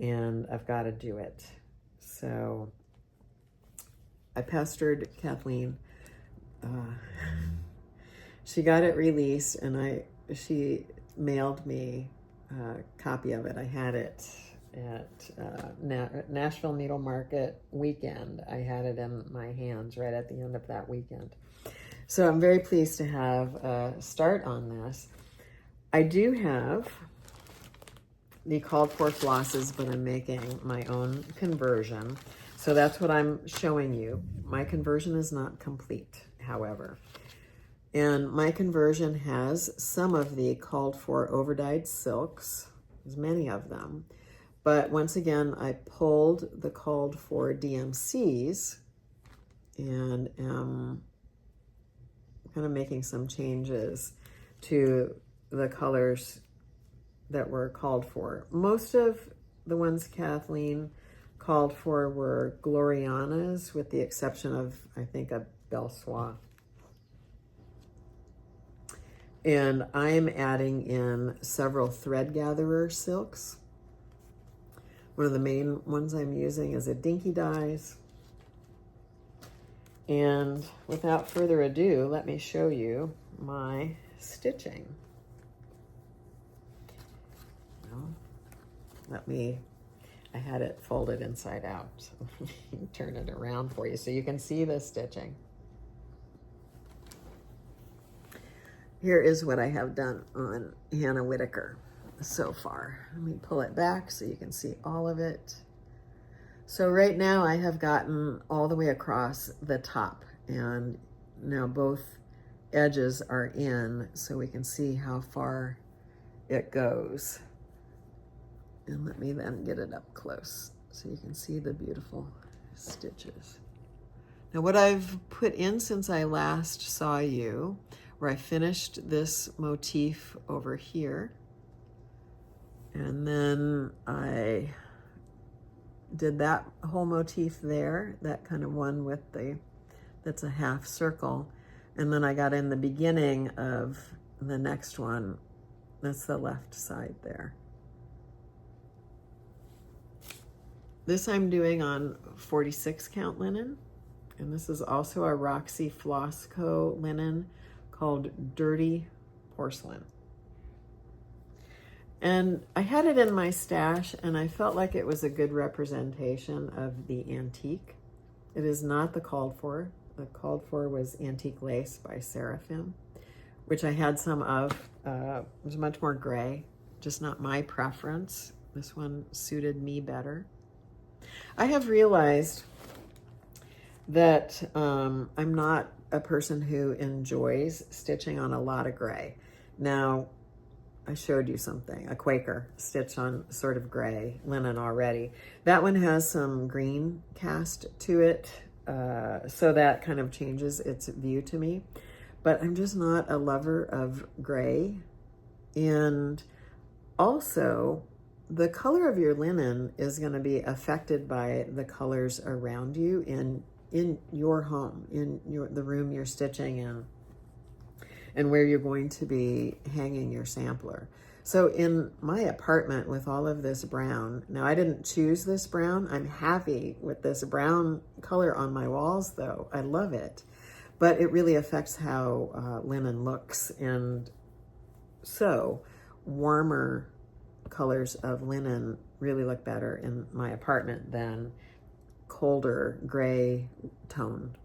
And I've got to do it. So I pestered Kathleen. She got it released and she mailed me a copy of it. I had it at Nashville Needle Market weekend. I had it in my hands right at the end of that weekend. So I'm very pleased to have a start on this. I do have the called for flosses, but I'm making my own conversion. So that's what I'm showing you. My conversion is not complete, however. And my conversion has some of the called for overdyed silks. There's many of them. But once again, I pulled the called for DMCs and am kind of making some changes to the colors that were called for. Most of the ones Kathleen called for were Glorianas, with the exception of, I think, a Belle Soie. And I'm adding in several thread gatherer silks. One of the main ones I'm using is a Dinky Dyes. And without further ado, let me show you my stitching. Well, I had it folded inside out. So turn it around for you so you can see the stitching. Here is what I have done on Hannah Whitaker so far. Let me pull it back so you can see all of it. So right now I have gotten all the way across the top, and now both edges are in so we can see how far it goes. And let me then get it up close so you can see the beautiful stitches. Now what I've put in since I last saw you, where I finished this motif over here, and then I did that whole motif there, that kind of one with that's a half circle, and then I got in the beginning of the next one, that's the left side there. This I'm doing on 46 count linen, and this is also a Roxy Floss Co. linen called Dirty Porcelain. And I had it in my stash and I felt like it was a good representation of the antique. It is not the called for. The called for was Antique Lace by Seraphim, which I had some of. It was much more gray, just not my preference. This one suited me better. I have realized that I'm not a person who enjoys stitching on a lot of gray. Now, I showed you something, a Quaker stitch on sort of gray linen already. That one has some green cast to it, so that kind of changes its view to me. but I'm just not a lover of gray. And also, the color of your linen is going to be affected by the colors around you in your home, in the room you're stitching in, and where you're going to be hanging your sampler. So in my apartment with all of this brown, now I didn't choose this brown. I'm happy with this brown color on my walls though. I love it, but it really affects how linen looks. And so warmer colors of linen really look better in my apartment than colder gray toned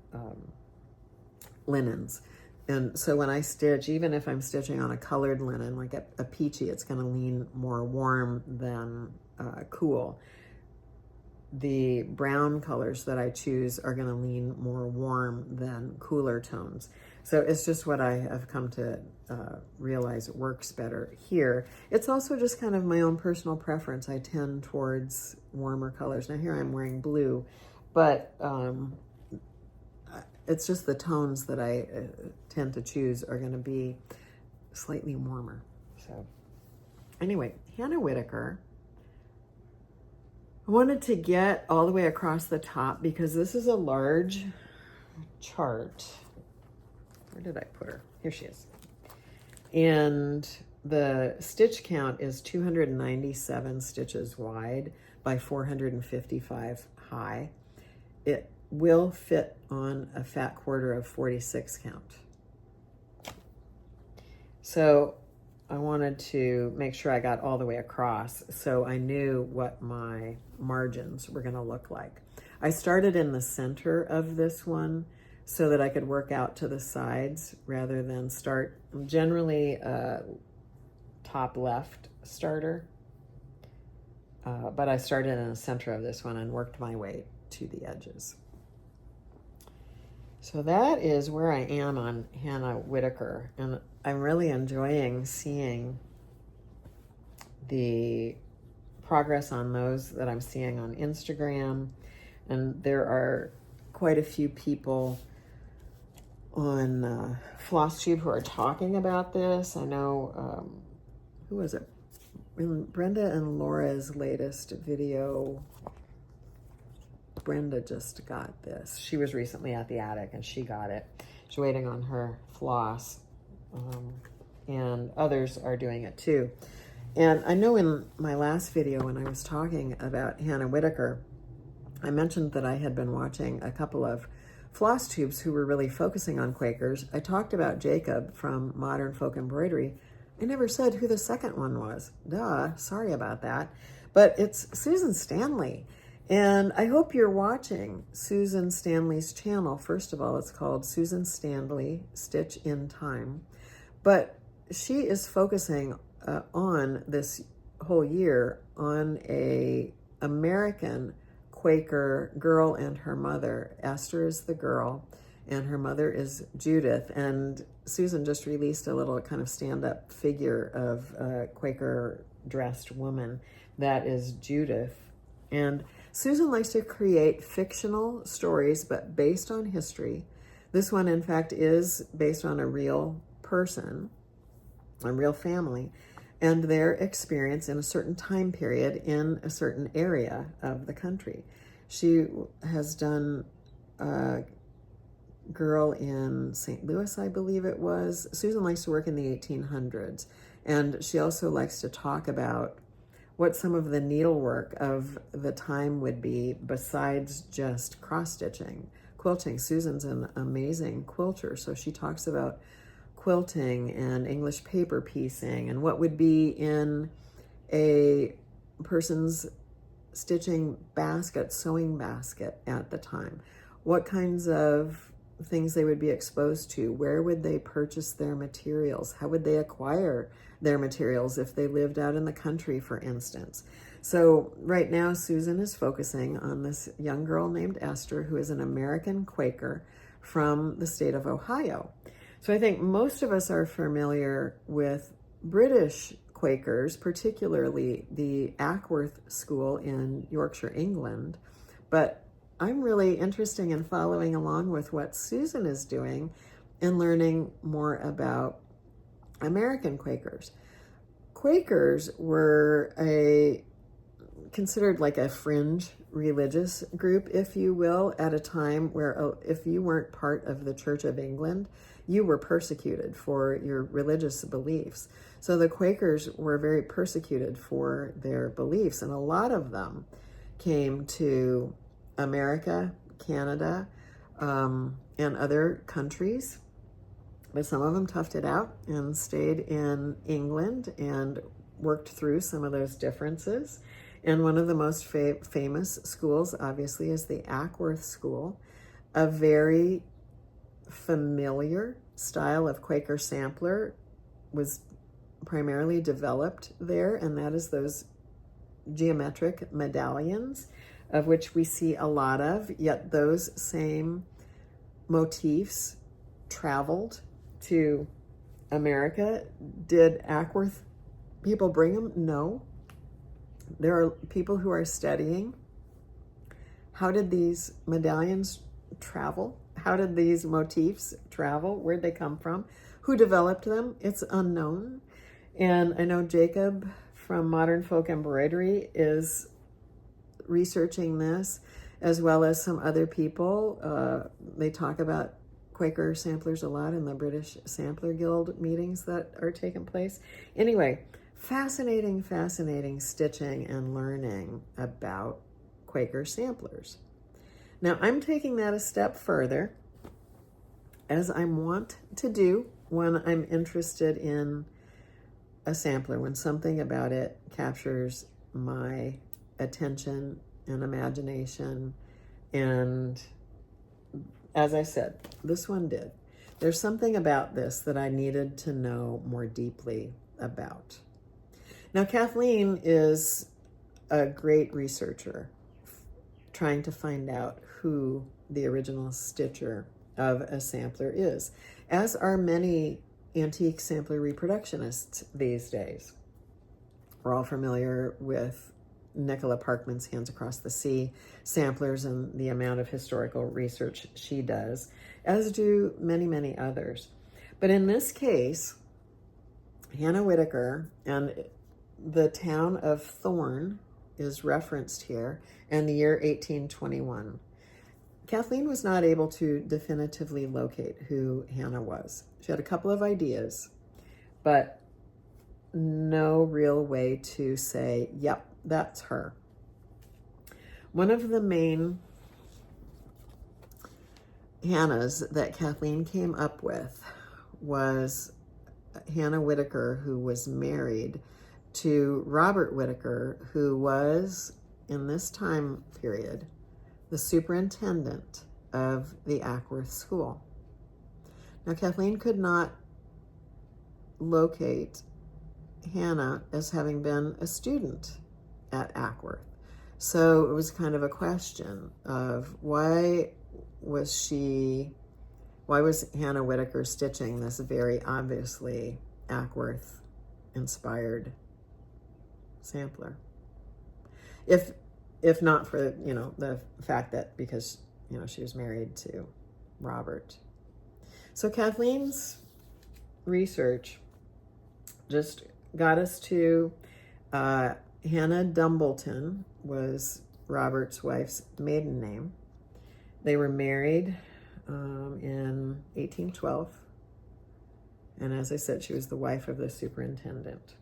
linens. And so when I stitch, even if I'm stitching on a colored linen, like a peachy, it's going to lean more warm than cool. The brown colors that I choose are going to lean more warm than cooler tones. So it's just what I have come to realize works better here. It's also just kind of my own personal preference. I tend towards warmer colors. Now here I'm wearing blue, but it's just the tones that I tend to choose are going to be slightly warmer. So anyway, Hannah Whitaker. I wanted to get all the way across the top because this is a large chart. Where did I put her? Here she is. And the stitch count is 297 stitches wide by 455 high. It will fit on a fat quarter of 46 count. So I wanted to make sure I got all the way across so I knew what my margins were going to look like. I started in the center of this one so that I could work out to the sides rather than start. I'm generally a top left starter, but I started in the center of this one and worked my way to the edges. So that is where I am on Hannah Whitaker, and I'm really enjoying seeing the progress on those that I'm seeing on Instagram, and there are quite a few people on FlossTube who are talking about this. I know, who was it? In Brenda and Laura's latest video, Brenda just got this. She was recently at the attic and she got it. She's waiting on her floss, and others are doing it too. And I know in my last video when I was talking about Hannah Whitaker, I mentioned that I had been watching a couple of FlossTubes who were really focusing on Quakers. I talked about Jacob from Modern Folk Embroidery. I never said who the second one was. Duh, sorry about that. But it's Susan Stanley. And I hope you're watching Susan Stanley's channel. First of all, it's called Susan Stanley Stitch in Time. But she is focusing on this whole year on a American Quaker girl and her mother. Esther is the girl and her mother is Judith. And Susan just released a little kind of stand-up figure of a Quaker dressed woman that is Judith. And Susan likes to create fictional stories, but based on history. This one, in fact, is based on a real person, a real family, and their experience in a certain time period in a certain area of the country. She has done a girl in St. Louis, I believe it was. Susan likes to work in the 1800s, and she also likes to talk about what some of the needlework of the time would be besides just cross-stitching, quilting. Susan's an amazing quilter, so she talks about quilting and English paper piecing and what would be in a person's stitching basket, sewing basket at the time. What kinds of things they would be exposed to, where would they purchase their materials, how would they acquire their materials if they lived out in the country, for instance. So right now Susan is focusing on this young girl named Esther, who is an American Quaker from the state of Ohio. So I think most of us are familiar with British Quakers, particularly the Ackworth School in Yorkshire, England, but I'm really interested in following along with what Susan is doing and learning more about American Quakers. Quakers were considered like a fringe religious group, if you will, at a time where if you weren't part of the Church of England, you were persecuted for your religious beliefs. So the Quakers were very persecuted for their beliefs, and a lot of them came to America, Canada, and other countries. But some of them toughed it out and stayed in England and worked through some of those differences. And one of the most famous schools, obviously, is the Ackworth School, a very familiar style of Quaker sampler was primarily developed there, and that is those geometric medallions, of which we see a lot of, yet those same motifs traveled to America. Did Ackworth people bring them? No. There are people who are studying, how did these medallions travel? How did these motifs travel? Where'd they come from? Who developed them? It's unknown. And I know Jacob from Modern Folk Embroidery is researching this, as well as some other people. They talk about Quaker samplers a lot in the British Sampler Guild meetings that are taking place. Anyway, fascinating stitching and learning about Quaker samplers. Now, I'm taking that a step further, as I want to do when I'm interested in a sampler, when something about it captures my attention and imagination. And as I said, this one did. There's something about this that I needed to know more deeply about. Now, Kathleen is a great researcher, trying to find out who the original stitcher of a sampler is, as are many antique sampler reproductionists these days. We're all familiar with Nicola Parkman's Hands Across the Sea samplers and the amount of historical research she does, as do many others. But in this case, Hannah Whitaker, and the town of Thorn is referenced here, and the year 1821. Kathleen was not able to definitively locate who Hannah was. She had a couple of ideas, but no real way to say, yep, that's her. One of the main Hannahs that Kathleen came up with was Hannah Whitaker, who was married to Robert Whitaker, who was, in this time period, the superintendent of the Ackworth School. Now, Kathleen could not locate Hannah as having been a student at Ackworth. So it was kind of a question of why was Hannah Whitaker stitching this very obviously Ackworth inspired sampler? If not for, the fact that because, she was married to Robert. So Kathleen's research just got us to Hannah Dumbleton was Robert's wife's maiden name. They were married in 1812. And as I said, she was the wife of the superintendent.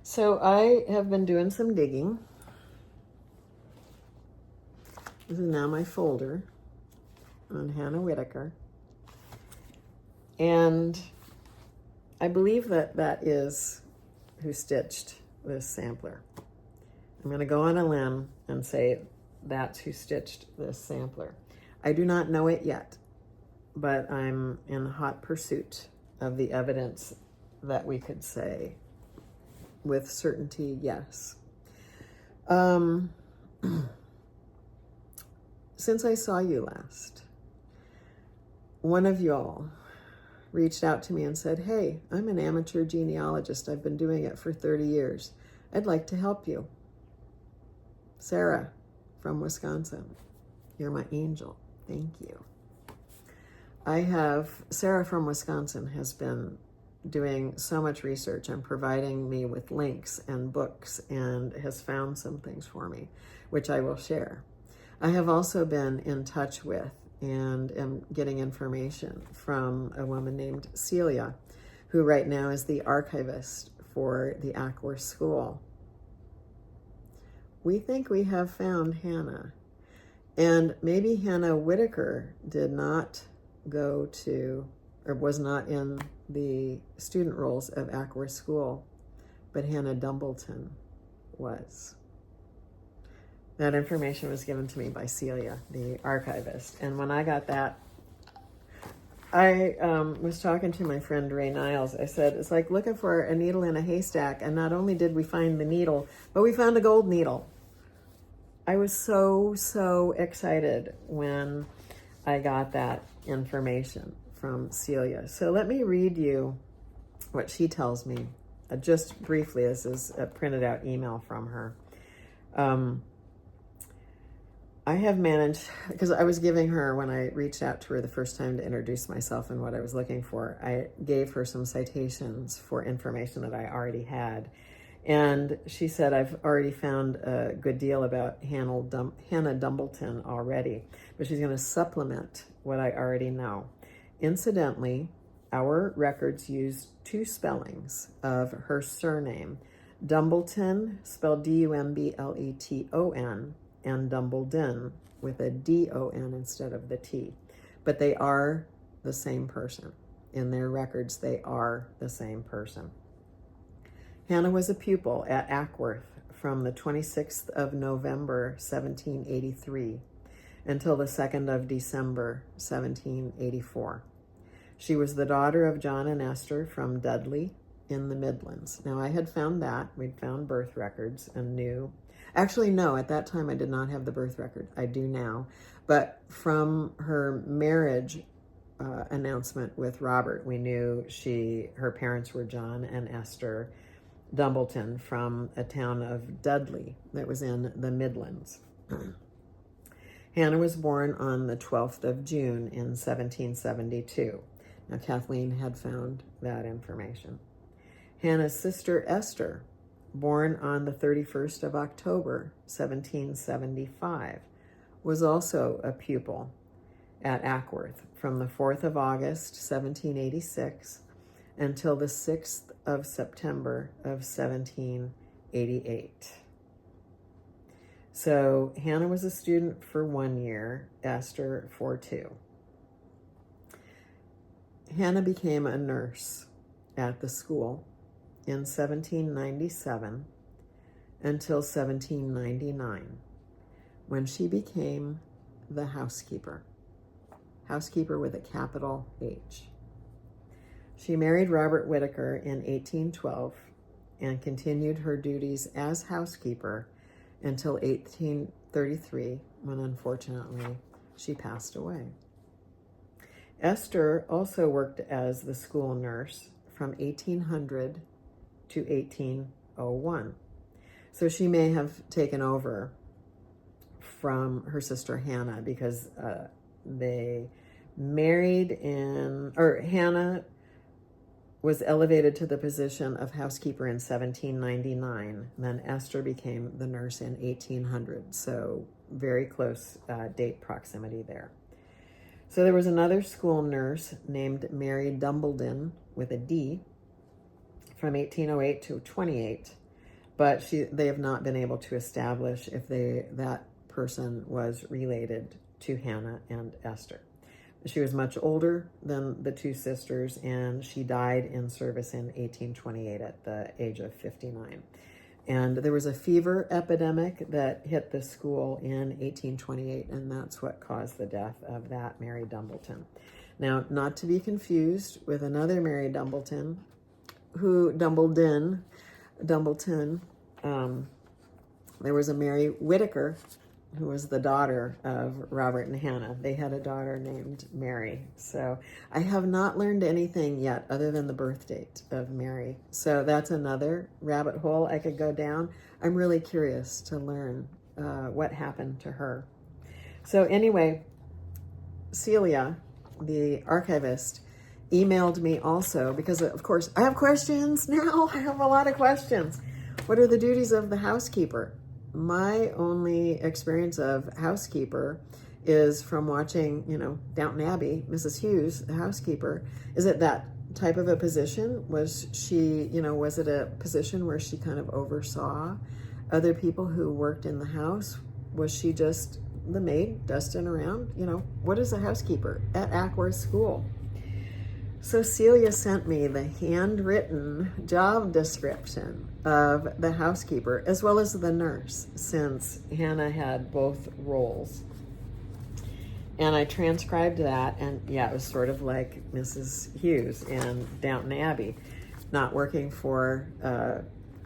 So I have been doing some digging. This is now my folder on Hannah Whitaker. And I believe that is who stitched this sampler. I'm going to go on a limb and say that's who stitched this sampler. I do not know it yet, but I'm in hot pursuit of the evidence that we could say with certainty, yes. Since I saw you last, one of y'all reached out to me and said, hey, I'm an amateur genealogist. I've been doing it for 30 years. I'd like to help you. Sarah from Wisconsin. You're my angel. Thank you. Sarah from Wisconsin has been doing so much research and providing me with links and books and has found some things for me, which I will share. I have also been in touch with and am getting information from a woman named Celia, who right now is the archivist for the Ackworth School. We think we have found Hannah. And maybe Hannah Whitaker did not go to, or was not in the student rolls of Ackworth School, but Hannah Dumbleton was. That information was given to me by Celia, the archivist. And when I got that, I was talking to my friend Ray Niles. I said, it's like looking for a needle in a haystack. And not only did we find the needle, but we found a gold needle. I was so excited when I got that information from Celia. So let me read you what she tells me. Just briefly, this is a printed out email from her. I have managed, because I was giving her, when I reached out to her the first time to introduce myself and what I was looking for, I gave her some citations for information that I already had. And she said, I've already found a good deal about Hannah Dumbleton already, but she's going to supplement what I already know. Incidentally, our records use two spellings of her surname, Dumbleton, spelled Dumbleton, and Dumbledon with a D-O-N instead of the T. But they are the same person. In their records, they are the same person. Hannah was a pupil at Ackworth from the 26th of November, 1783, until the 2nd of December, 1784. She was the daughter of John and Esther from Dudley in the Midlands. Now, I had found that. We'd found birth records and knew. Actually, no, at that time I did not have the birth record. I do now. But from her marriage announcement with Robert, we knew her parents were John and Esther Dumbleton from a town of Dudley that was in the Midlands. Hannah was born on the 12th of June in 1772. Now, Kathleen had found that information. Hannah's sister Esther, born on the 31st of October, 1775, was also a pupil at Ackworth from the 4th of August, 1786, until the 6th of September of 1788. So Hannah was a student for 1 year, Esther for 2. Hannah became a nurse at the school in 1797 until 1799, when she became the housekeeper with a capital H. She married Robert Whitaker in 1812 and continued her duties as housekeeper until 1833, when unfortunately she passed away. Esther also worked as the school nurse from 1800 to 1801. So she may have taken over from her sister Hannah, because they married Hannah was elevated to the position of housekeeper in 1799. Then Esther became the nurse in 1800. So very close date proximity there. So there was another school nurse named Mary Dumbledon with a D from 1808 to 28, but they have not been able to establish if that person was related to Hannah and Esther. She was much older than the two sisters, and she died in service in 1828 at the age of 59. And there was a fever epidemic that hit the school in 1828, and that's what caused the death of that Mary Dumbleton. Now, not to be confused with another Mary Dumbleton, Dumbleton. There was a Mary Whitaker, who was the daughter of Robert and Hannah. They had a daughter named Mary. So I have not learned anything yet other than the birth date of Mary. So that's another rabbit hole I could go down. I'm really curious to learn what happened to her. So anyway, Celia the archivist, emailed me also because, of course, I have questions now. I have a lot of questions. What are the duties of the housekeeper? My only experience of housekeeper is from watching, Downton Abbey, Mrs. Hughes, the housekeeper. Is it that type of a position? Was she, was it a position where she kind of oversaw other people who worked in the house? Was she just the maid dusting around? What is a housekeeper at Ackworth School? So Celia sent me the handwritten job description of the housekeeper as well as the nurse, since Hannah had both roles. And I transcribed that, and yeah, it was sort of like Mrs. Hughes in Downton Abbey, not working for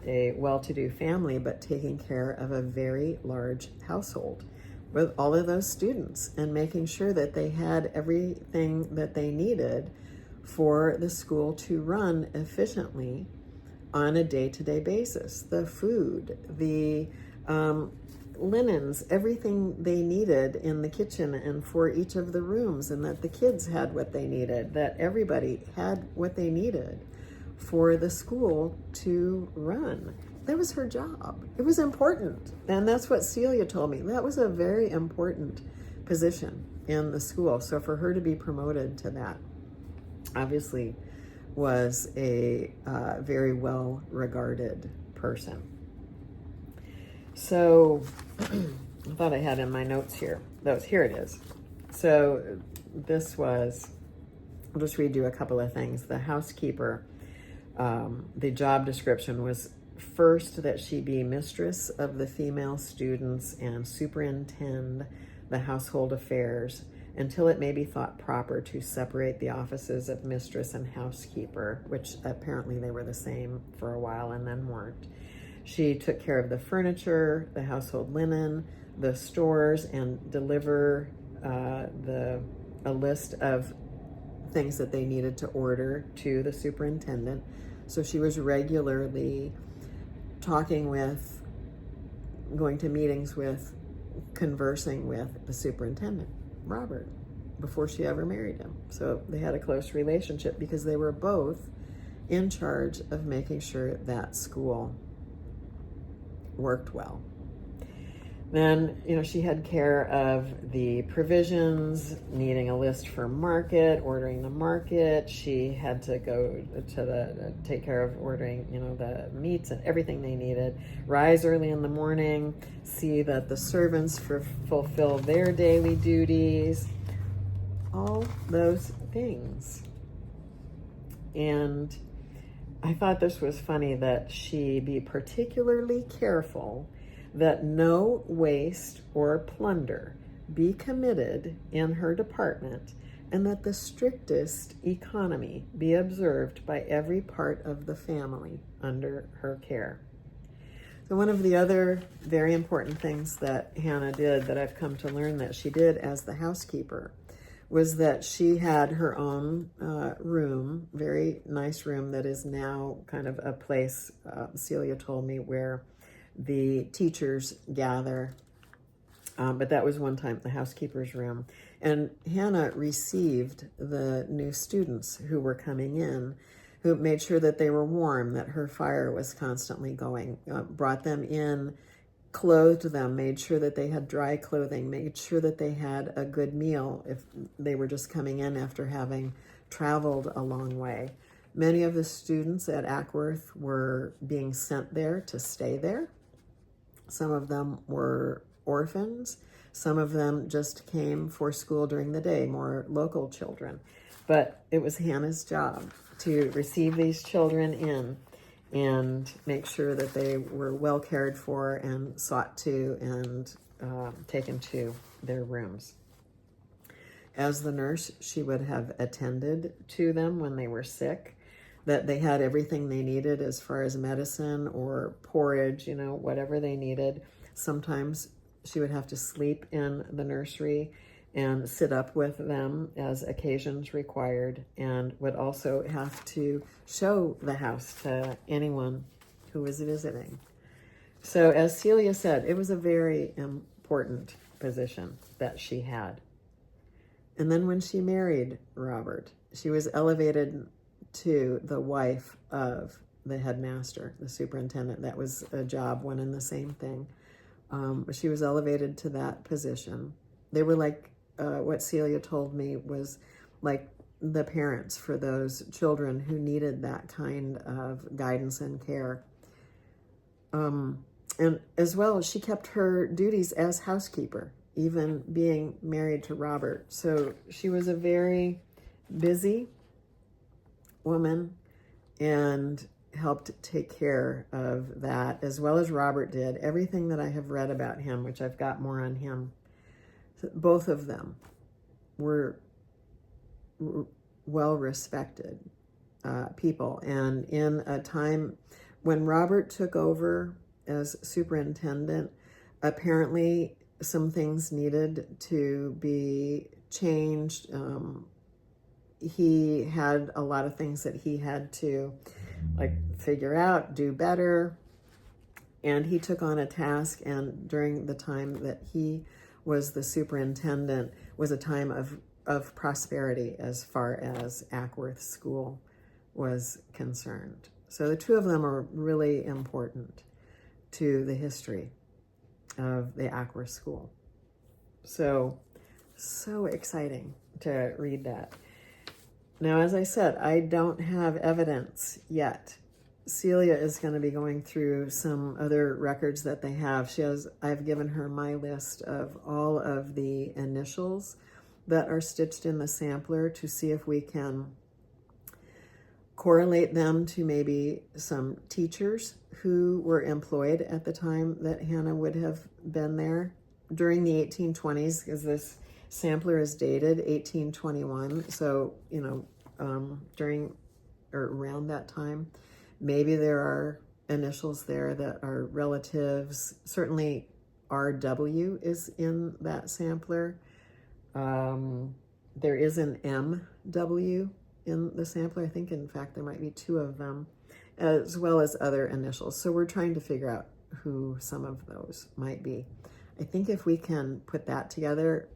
a well-to-do family, but taking care of a very large household with all of those students and making sure that they had everything that they needed for the school to run efficiently on a day-to-day basis. The food, the linens, everything they needed in the kitchen and for each of the rooms, and that the kids had what they needed, that everybody had what they needed for the school to run. That was her job. It was important. And that's what Celia told me. That was a very important position in the school. So for her to be promoted to that, obviously was a very well-regarded person. So I thought I had in my notes here. Here it is. So this was, I'll just read you a couple of things. The housekeeper, the job description was first that she be mistress of the female students and superintend the household affairs until it may be thought proper to separate the offices of mistress and housekeeper, which apparently they were the same for a while and then weren't. She took care of the furniture, the household linen, the stores, and deliver a list of things that they needed to order to the superintendent. So she was regularly talking with, going to meetings with, conversing with the superintendent, Robert, before she ever married him. So they had a close relationship because they were both in charge of making sure that school worked well. Then, she had care of the provisions, needing a list for market, ordering the market. She had to go to take care of ordering, the meats and everything they needed. Rise early in the morning, see that the servants fulfill their daily duties, all those things. And I thought this was funny that she be particularly careful that no waste or plunder be committed in her department, and that the strictest economy be observed by every part of the family under her care. So one of the other very important things that Hannah did, that I've come to learn that she did as the housekeeper, was that she had her own room, very nice room that is now kind of a place, Celia told me, where the teachers gather, but that was one time the housekeeper's room. And Hannah received the new students who were coming in, who made sure that they were warm, that her fire was constantly going, brought them in, clothed them, made sure that they had dry clothing, made sure that they had a good meal if they were just coming in after having traveled a long way. Many of the students at Ackworth were being sent there to stay there. Some of them were orphans. Some of them just came for school during the day, more local children. But it was Hannah's job to receive these children in and make sure that they were well cared for and sought to and taken to their rooms. As the nurse, she would have attended to them when they were sick, that they had everything they needed as far as medicine or porridge, whatever they needed. Sometimes she would have to sleep in the nursery and sit up with them as occasions required, and would also have to show the house to anyone who was visiting. So as Celia said, it was a very important position that she had. And then when she married Robert, she was elevated to the wife of the headmaster, the superintendent. That was a job, one and the same thing. She was elevated to that position. They were like, what Celia told me was like the parents for those children who needed that kind of guidance and care. And as well, she kept her duties as housekeeper, even being married to Robert. So she was a very busy woman and helped take care of that, as well as Robert did. Everything that I have read about him, which I've got more on him, both of them were well-respected people. And in a time when Robert took over as superintendent, apparently some things needed to be changed. He had a lot of things that he had to like figure out, do better. And he took on a task, and during the time that he was the superintendent was a time of prosperity as far as Ackworth School was concerned. So the two of them are really important to the history of the Ackworth School. So exciting to read that. Now, as I said, I don't have evidence yet. Celia is going to be going through some other records that they have. I've given her my list of all of the initials that are stitched in the sampler to see if we can correlate them to maybe some teachers who were employed at the time that Hannah would have been there during the 1820s, because this sampler is dated 1821. So, during or around that time, maybe there are initials there that are relatives. Certainly RW is in that sampler. There is an MW in the sampler. I think, in fact, there might be two of them, as well as other initials. So we're trying to figure out who some of those might be. I think if we can put that together,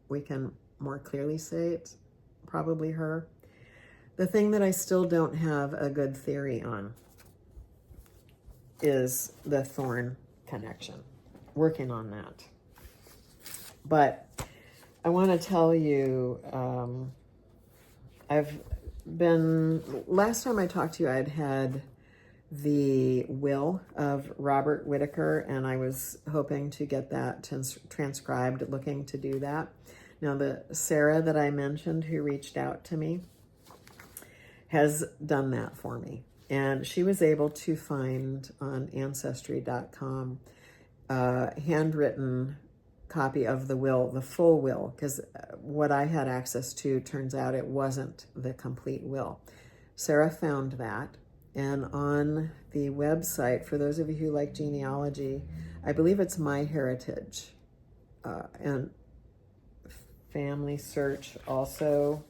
we can more clearly say it's probably her. The thing that I still don't have a good theory on is the Thorn connection. Working on that. But I want to tell you, last time I talked to you, I'd had the will of Robert Whitaker, and I was hoping to get that transcribed, looking to do that. Now, the Sarah that I mentioned who reached out to me has done that for me. And she was able to find on Ancestry.com a handwritten copy of the will, the full will, because what I had access to, turns out it wasn't the complete will. Sarah found that. And on the website, for those of you who like genealogy, I believe it's MyHeritage. And Family Search also.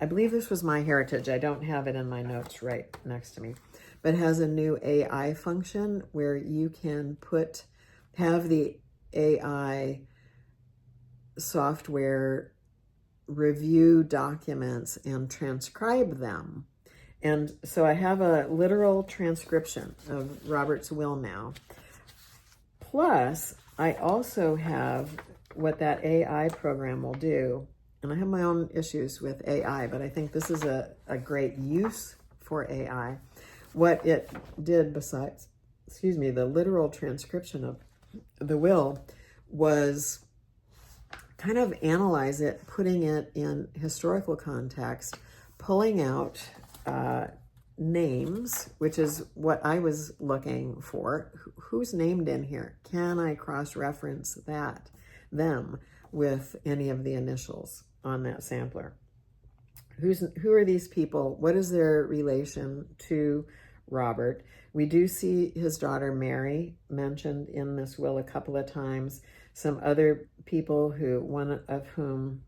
I believe this was MyHeritage. I don't have it in my notes right next to me. But it has a new AI function where you can have the AI software review documents and transcribe them. And so I have a literal transcription of Robert's will now. Plus, I also have what that AI program will do. And I have my own issues with AI, but I think this is a great use for AI. What it did besides, the literal transcription of the will was kind of analyze it, putting it in historical context, pulling out names, which is what I was looking for. Who's named in here? Can I cross-reference them with any of the initials on that sampler? Who are these people? What is their relation to Robert? We do see his daughter Mary mentioned in this will a couple of times. Some other people one of whom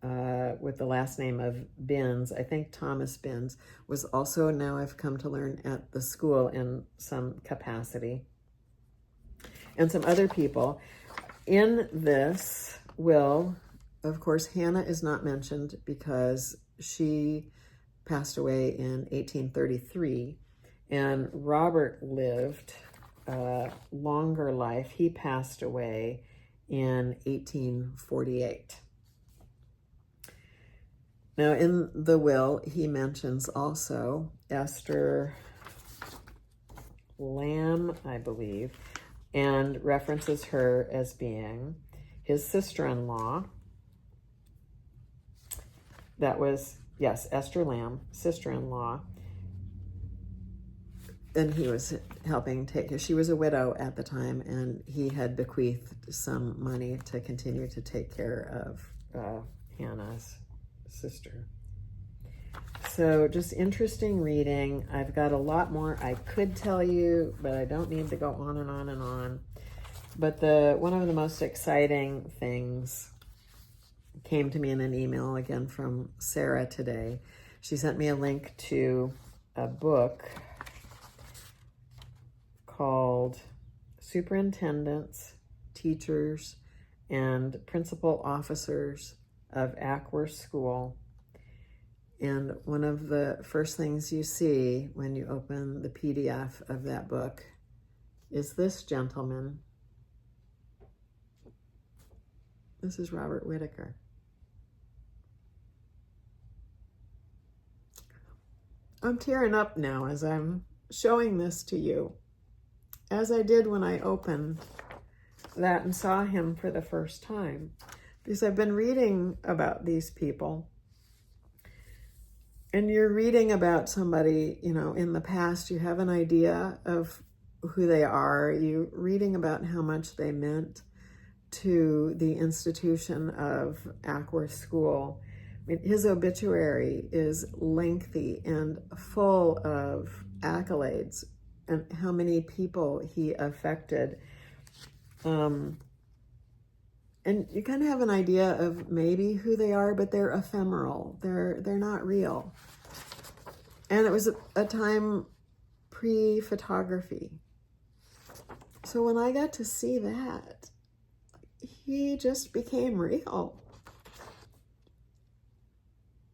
with the last name of Binns, I think Thomas Binns, was also, now I've come to learn, at the school in some capacity. And some other people. In this will, of course, Hannah is not mentioned because she passed away in 1833, and Robert lived a longer life. He passed away in 1848. Now, in the will, he mentions also Esther Lamb, I believe, and references her as being his sister-in-law. That was, yes, Esther Lamb, sister-in-law. And he was helping take, she was a widow at the time, and he had bequeathed some money to continue to take care of Hannah's sister. So just interesting reading. I've got a lot more I could tell you, but I don't need to go on and on and on. But one of the most exciting things came to me in an email again from Sarah today. She sent me a link to a book called Superintendents, Teachers, and Principal Officers of Ackworth School. And one of the first things you see when you open the PDF of that book is this gentleman. This is Robert Whitaker. I'm tearing up now as I'm showing this to you, as I did when I opened that and saw him for the first time, because I've been reading about these people. And you're reading about somebody, you know, in the past, you have an idea of who they are. You're reading about how much they meant to the institution of Ackworth School. I mean, his obituary is lengthy and full of accolades and how many people he affected. And you kind of have an idea of maybe who they are, but they're ephemeral. They're not real. And it was a time pre-photography. So when I got to see that, he just became real.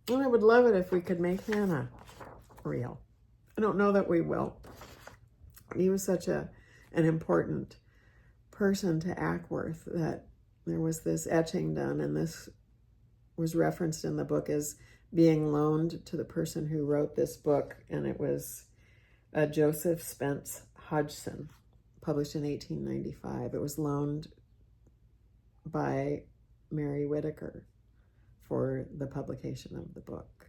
And I would love it if we could make Hannah real. I don't know that we will. He was such an important person to Ackworth that there was this etching done, and this was referenced in the book as being loaned to the person who wrote this book, and it was Joseph Spence Hodgson, published in 1895. It was loaned by Mary Whitaker for the publication of the book.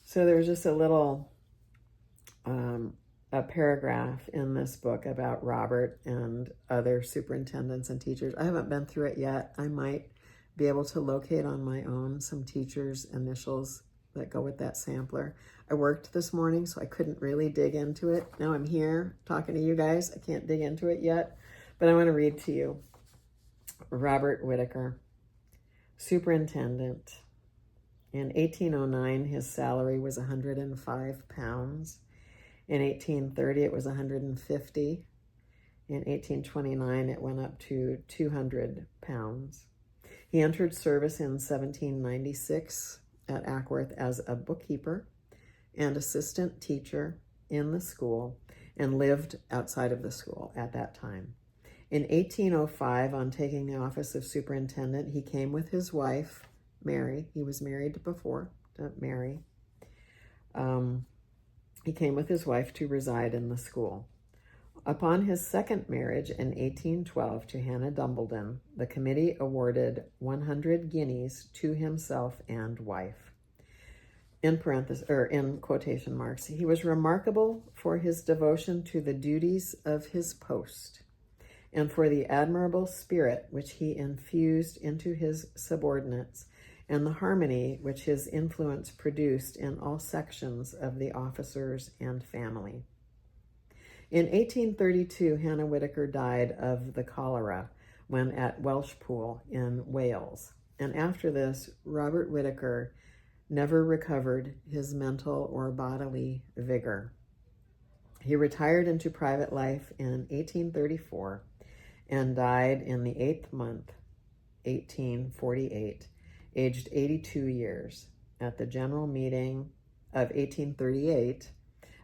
So there's just a little a paragraph in this book about Robert and other superintendents and teachers. I haven't been through it yet. I might be able to locate on my own some teachers' initials that go with that sampler. I worked this morning, so I couldn't really dig into it. Now I'm here talking to you guys. I can't dig into it yet, but I want to read to you. Robert Whitaker, superintendent. In 1809, his salary was 105 pounds. In 1830, it was 150. In 1829, it went up to 200 pounds. He entered service in 1796 at Ackworth as a bookkeeper and assistant teacher in the school, and lived outside of the school at that time. In 1805, on taking the office of superintendent, he came with his wife, Mary. He was married before to Mary. He came with his wife to reside in the school. Upon his second marriage in 1812 to Hannah Dumbledon, the committee awarded 100 guineas to himself and wife. In quotation marks, he was remarkable for his devotion to the duties of his post and for the admirable spirit which he infused into his subordinates and the harmony which his influence produced in all sections of the officers and family. In 1832, Hannah Whitaker died of the cholera when at Welshpool in Wales. And after this, Robert Whitaker never recovered his mental or bodily vigor. He retired into private life in 1834 and died in the 8th month, 1848, aged 82 years. At the general meeting of 1838,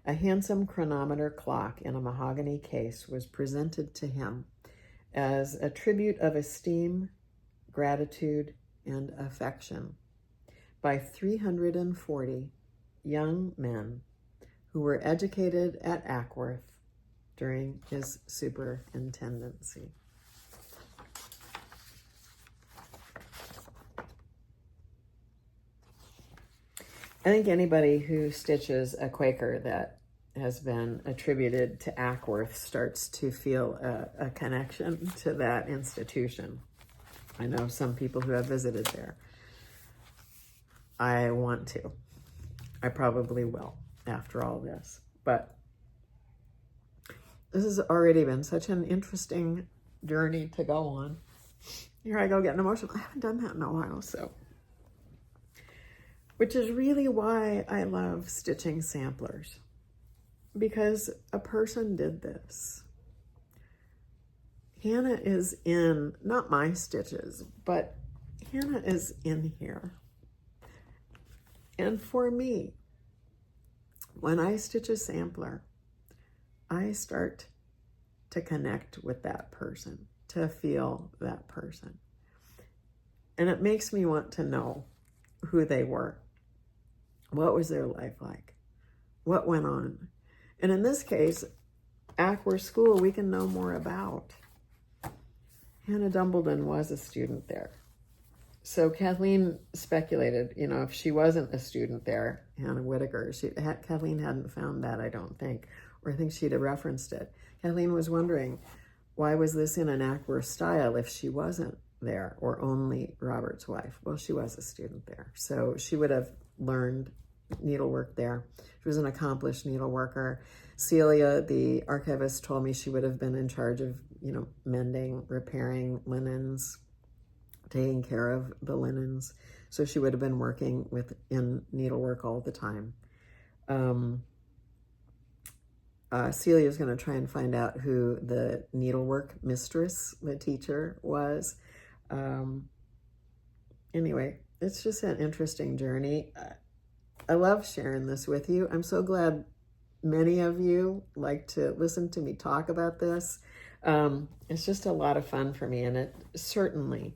a handsome chronometer clock in a mahogany case was presented to him as a tribute of esteem, gratitude, and affection by 340 young men who were educated at Ackworth during his superintendency. I think anybody who stitches a Quaker that has been attributed to Ackworth starts to feel a connection to that institution. I know some people who have visited there. I want to. I probably will after all this. But this has already been such an interesting journey to go on. Here I go getting emotional. I haven't done that in a while, so. Which is really why I love stitching samplers. Because a person did this. Hannah is in, not my stitches, but Hannah is in here. And for me, when I stitch a sampler, I start to connect with that person, to feel that person. And it makes me want to know who they were. What was their life like? What went on? And in this case, Ackworth School, we can know more about. Hannah Dumbledon was a student there. So Kathleen speculated, if she wasn't a student there, Hannah Whitaker, Kathleen hadn't found that, I don't think, or I think she'd have referenced it. Kathleen was wondering, why was this in an Ackworth style if she wasn't there, or only Robert's wife? Well, she was a student there, so she would have learned needlework there. She was an accomplished needleworker. Celia, the archivist, told me she would have been in charge of, mending, repairing linens, taking care of the linens. So she would have been working in needlework all the time. Celia's going to try and find out who the needlework mistress, the teacher, was. Anyway, it's just an interesting journey. I love sharing this with you. I'm so glad many of you like to listen to me talk about this. It's just a lot of fun for me, and it certainly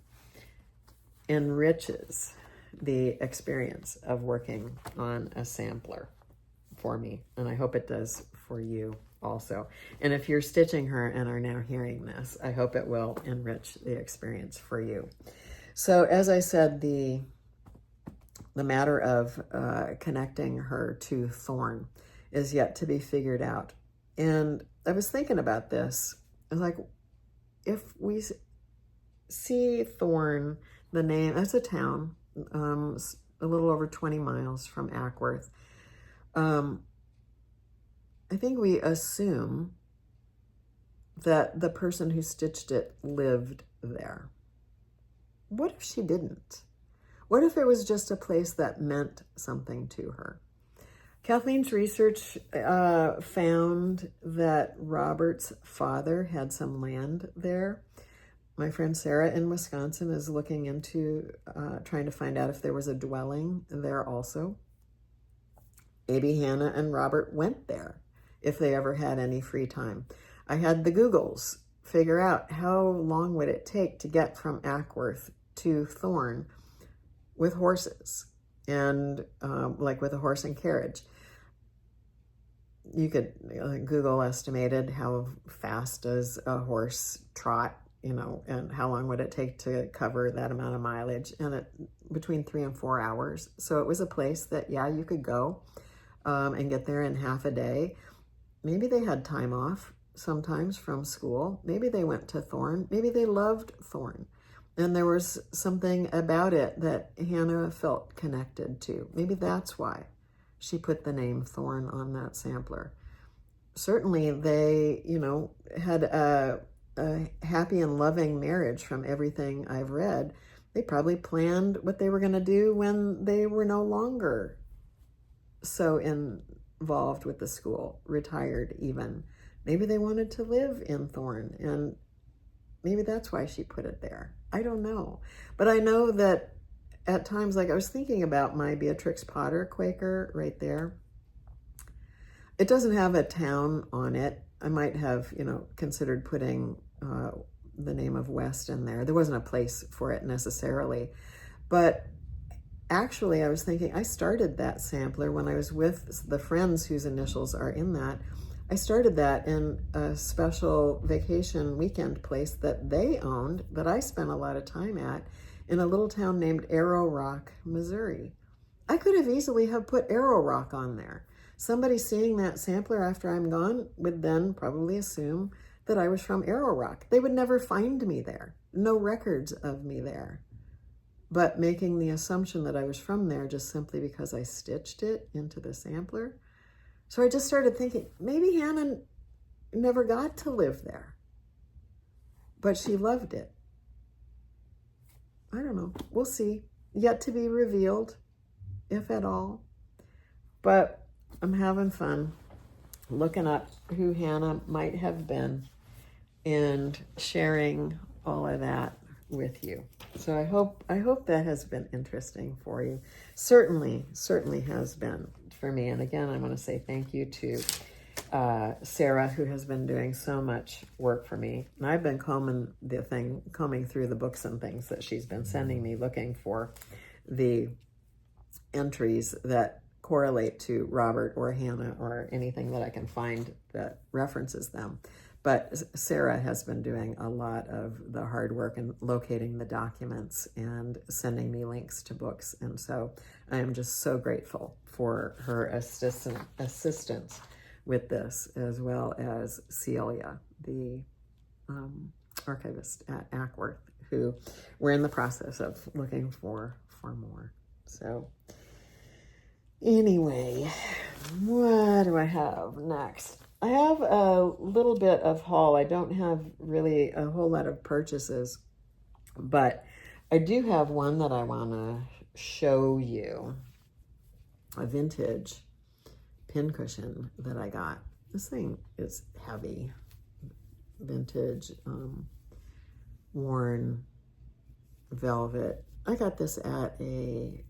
enriches the experience of working on a sampler for me, and I hope it does for you also. And if you're stitching her and are now hearing this, I hope it will enrich the experience for you. So as I said, the matter of connecting her to Thorn is yet to be figured out. And I was thinking about this. I was like, if we see Thorn, the name, that's a town, a little over 20 miles from Ackworth. I think we assume that the person who stitched it lived there. What if she didn't? What if it was just a place that meant something to her? Kathleen's research found that Robert's father had some land there. My friend Sarah in Wisconsin is looking into trying to find out if there was a dwelling there also. Maybe Hannah and Robert went there if they ever had any free time. I had the Googles figure out how long would it take to get from Ackworth to Thorn with horses, and like with a horse and carriage. You could, Google estimated how fast does a horse trot, and how long would it take to cover that amount of mileage, and between 3 and 4 hours. So it was a place that, yeah, you could go and get there in half a day. Maybe they had time off sometimes from school. Maybe they went to Thorn. Maybe they loved Thorn. And there was something about it that Hannah felt connected to. Maybe that's why she put the name Thorn on that sampler. Certainly they, had a happy and loving marriage from everything I've read. They probably planned what they were going to do when they were no longer so in involved with the school, retired even. Maybe they wanted to live in Thorne, and maybe that's why she put it there. I don't know. But I know that at times, like I was thinking about my Beatrix Potter Quaker right there. It doesn't have a town on it. I might have, considered putting the name of West in there. There wasn't a place for it necessarily. But actually, I was thinking, I started that sampler when I was with the friends whose initials are in that. I started that in a special vacation weekend place that they owned, that I spent a lot of time at, in a little town named Arrow Rock, Missouri. I could have easily have put Arrow Rock on there. Somebody seeing that sampler after I'm gone would then probably assume that I was from Arrow Rock. They would never find me there. No records of me there. But making the assumption that I was from there just simply because I stitched it into the sampler. So I just started thinking, maybe Hannah never got to live there, but she loved it. I don't know. We'll see. Yet to be revealed, if at all. But I'm having fun looking up who Hannah might have been and sharing all of that with you. So I hope that has been interesting for you. Certainly has been for me. And again, I want to say thank you to Sarah, who has been doing so much work for me. And I've been combing through the books and things that she's been sending me, looking for the entries that correlate to Robert or Hannah or anything that I can find that references them. But Sarah has been doing a lot of the hard work in locating the documents and sending me links to books. And so I am just so grateful for her assistance with this, as well as Celia, the archivist at Ackworth, who we're in the process of looking for more. So anyway, what do I have next? I have a little bit of haul. I don't have really a whole lot of purchases, but I do have one that I want to show you. A vintage pincushion that I got. This thing is heavy. Vintage, worn velvet. I got this at a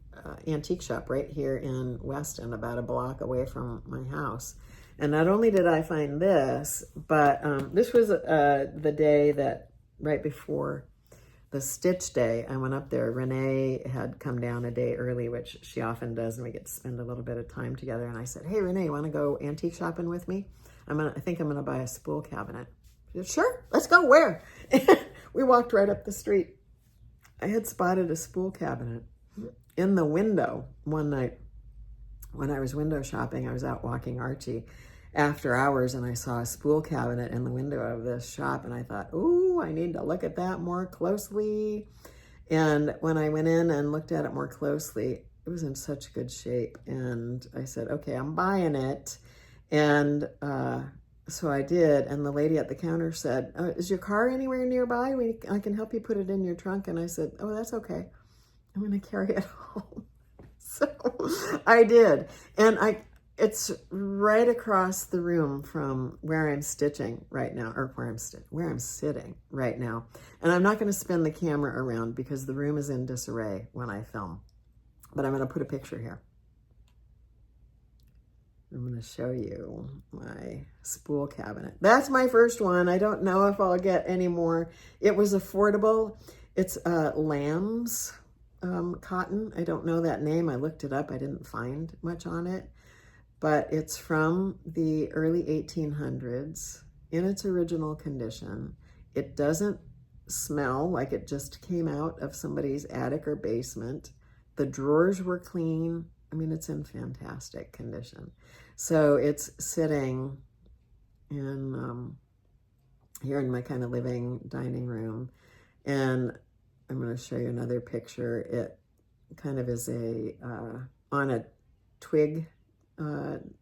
antique shop right here in Weston, about a block away from my house. And not only did I find this, but this was the day that, right before the stitch day, I went up there. Renee had come down a day early, which she often does, and we get to spend a little bit of time together. And I said, hey, Renee, want to go antique shopping with me? I think I'm going to buy a spool cabinet. She said, sure, let's go. Where? We walked right up the street. I had spotted a spool cabinet in the window one night. When I was window shopping, I was out walking Archie after hours, and I saw a spool cabinet in the window of this shop, and I thought, ooh, I need to look at that more closely. And when I went in and looked at it more closely, it was in such good shape, and I said, okay, I'm buying it. And so I did, and the lady at the counter said, is your car anywhere nearby? I can help you put it in your trunk. And I said, oh, that's okay. I'm going to carry it home. So I did. And it's right across the room from where I'm stitching right now, or where I'm sitting right now. And I'm not going to spin the camera around because the room is in disarray when I film. But I'm going to put a picture here. I'm going to show you my spool cabinet. That's my first one. I don't know if I'll get any more. It was affordable. It's Lamb's cotton. I don't know that name. I looked it up. I didn't find much on it. But it's from the early 1800s in its original condition. It doesn't smell like it just came out of somebody's attic or basement. The drawers were clean. I mean, it's in fantastic condition. So it's sitting in here in my kind of living dining room. And I'm going to show you another picture. It kind of is on a twig,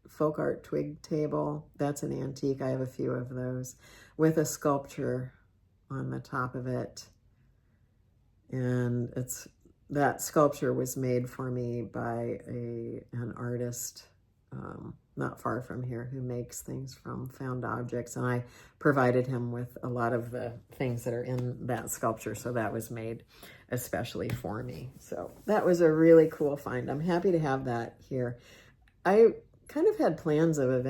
folk art twig table. That's an antique. I have a few of those with a sculpture on the top of it. And that sculpture was made for me by an artist not far from here, who makes things from found objects, and I provided him with a lot of the things that are in that sculpture, so that was made especially for me. So that was a really cool find. I'm happy to have that here. I kind of had plans of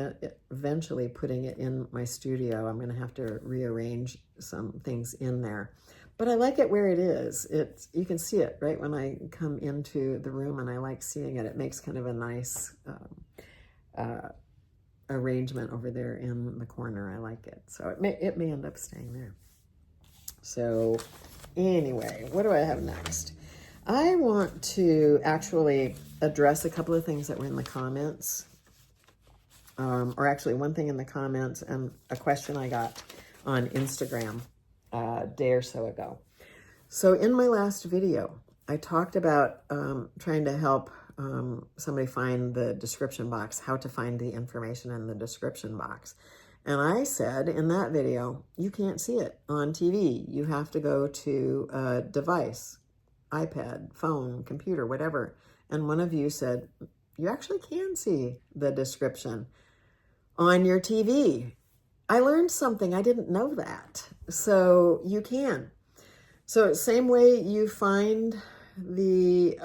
eventually putting it in my studio. I'm going to have to rearrange some things in there, but I like it where it is. You can see it right when I come into the room, and I like seeing it. It makes kind of a nice arrangement over there in the corner. I like it. So it may end up staying there. So anyway, what do I have next? I want to actually address a couple of things that were in the comments. Or actually one thing in the comments and a question I got on Instagram a day or so ago. So in my last video, I talked about trying to help somebody find the description box, how to find the information in the description box. And I said in that video, you can't see it on TV. You have to go to a device, iPad, phone, computer, whatever. And one of you said, you actually can see the description on your TV. I learned something. I didn't know that. So you can. So same way you find the,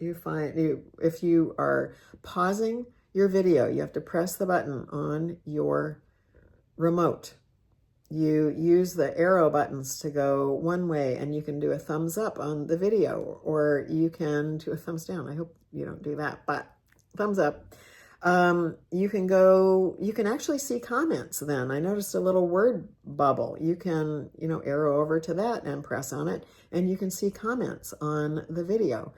if you are pausing your video, you have to press the button on your remote. You use the arrow buttons to go one way, and you can do a thumbs up on the video, or you can do a thumbs down. I hope you don't do that, but thumbs up. You can actually see comments then. I noticed a little word bubble. You can, arrow over to that and press on it, and you can see comments on the video.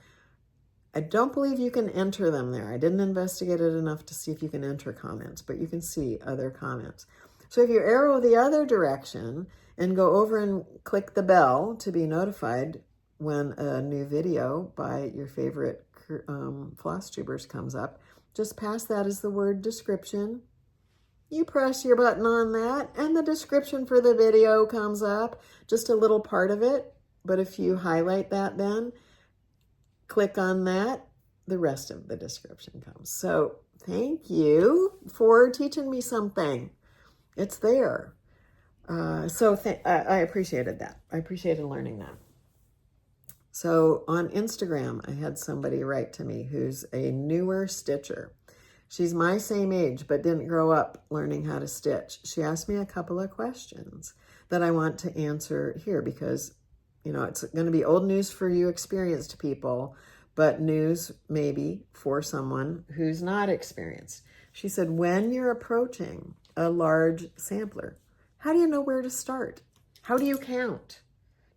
I don't believe you can enter them there. I didn't investigate it enough to see if you can enter comments, but you can see other comments. So if you arrow the other direction and go over and click the bell to be notified when a new video by your favorite FlossTubers comes up, just past that is the word description. You press your button on that and the description for the video comes up, just a little part of it. But if you highlight that then, click on that, the rest of the description comes. So thank you for teaching me something. It's there. So I appreciated that. I appreciated learning that. So on Instagram, I had somebody write to me who's a newer stitcher. She's my same age, but didn't grow up learning how to stitch. She asked me a couple of questions that I want to answer here because, it's going to be old news for you experienced people, but news maybe for someone who's not experienced. She said, when you're approaching a large sampler, how do you know where to start? How do you count?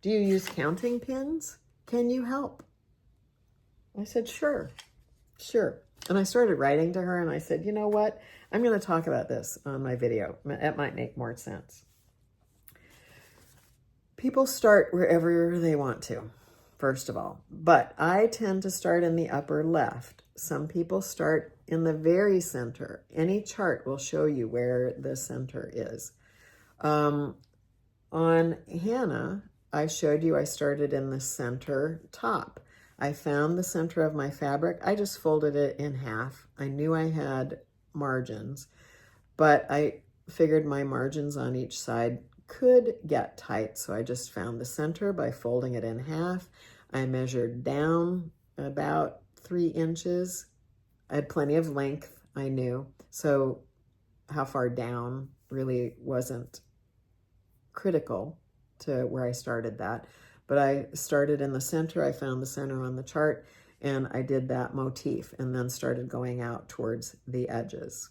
Do you use counting pins? Can you help? I said, sure. And I started writing to her and I said, you know what? I'm going to talk about this on my video. It might make more sense. People start wherever they want to, first of all, but I tend to start in the upper left. Some people start in the very center. Any chart will show you where the center is. On Hannah, I showed you I started in the center top. I found the center of my fabric. I just folded it in half. I knew I had margins, but I figured my margins on each side could get tight. So I just found the center by folding it in half. I measured down about 3 inches. I had plenty of length, I knew. So how far down really wasn't critical to where I started that. But I started in the center. I found the center on the chart and I did that motif and then started going out towards the edges.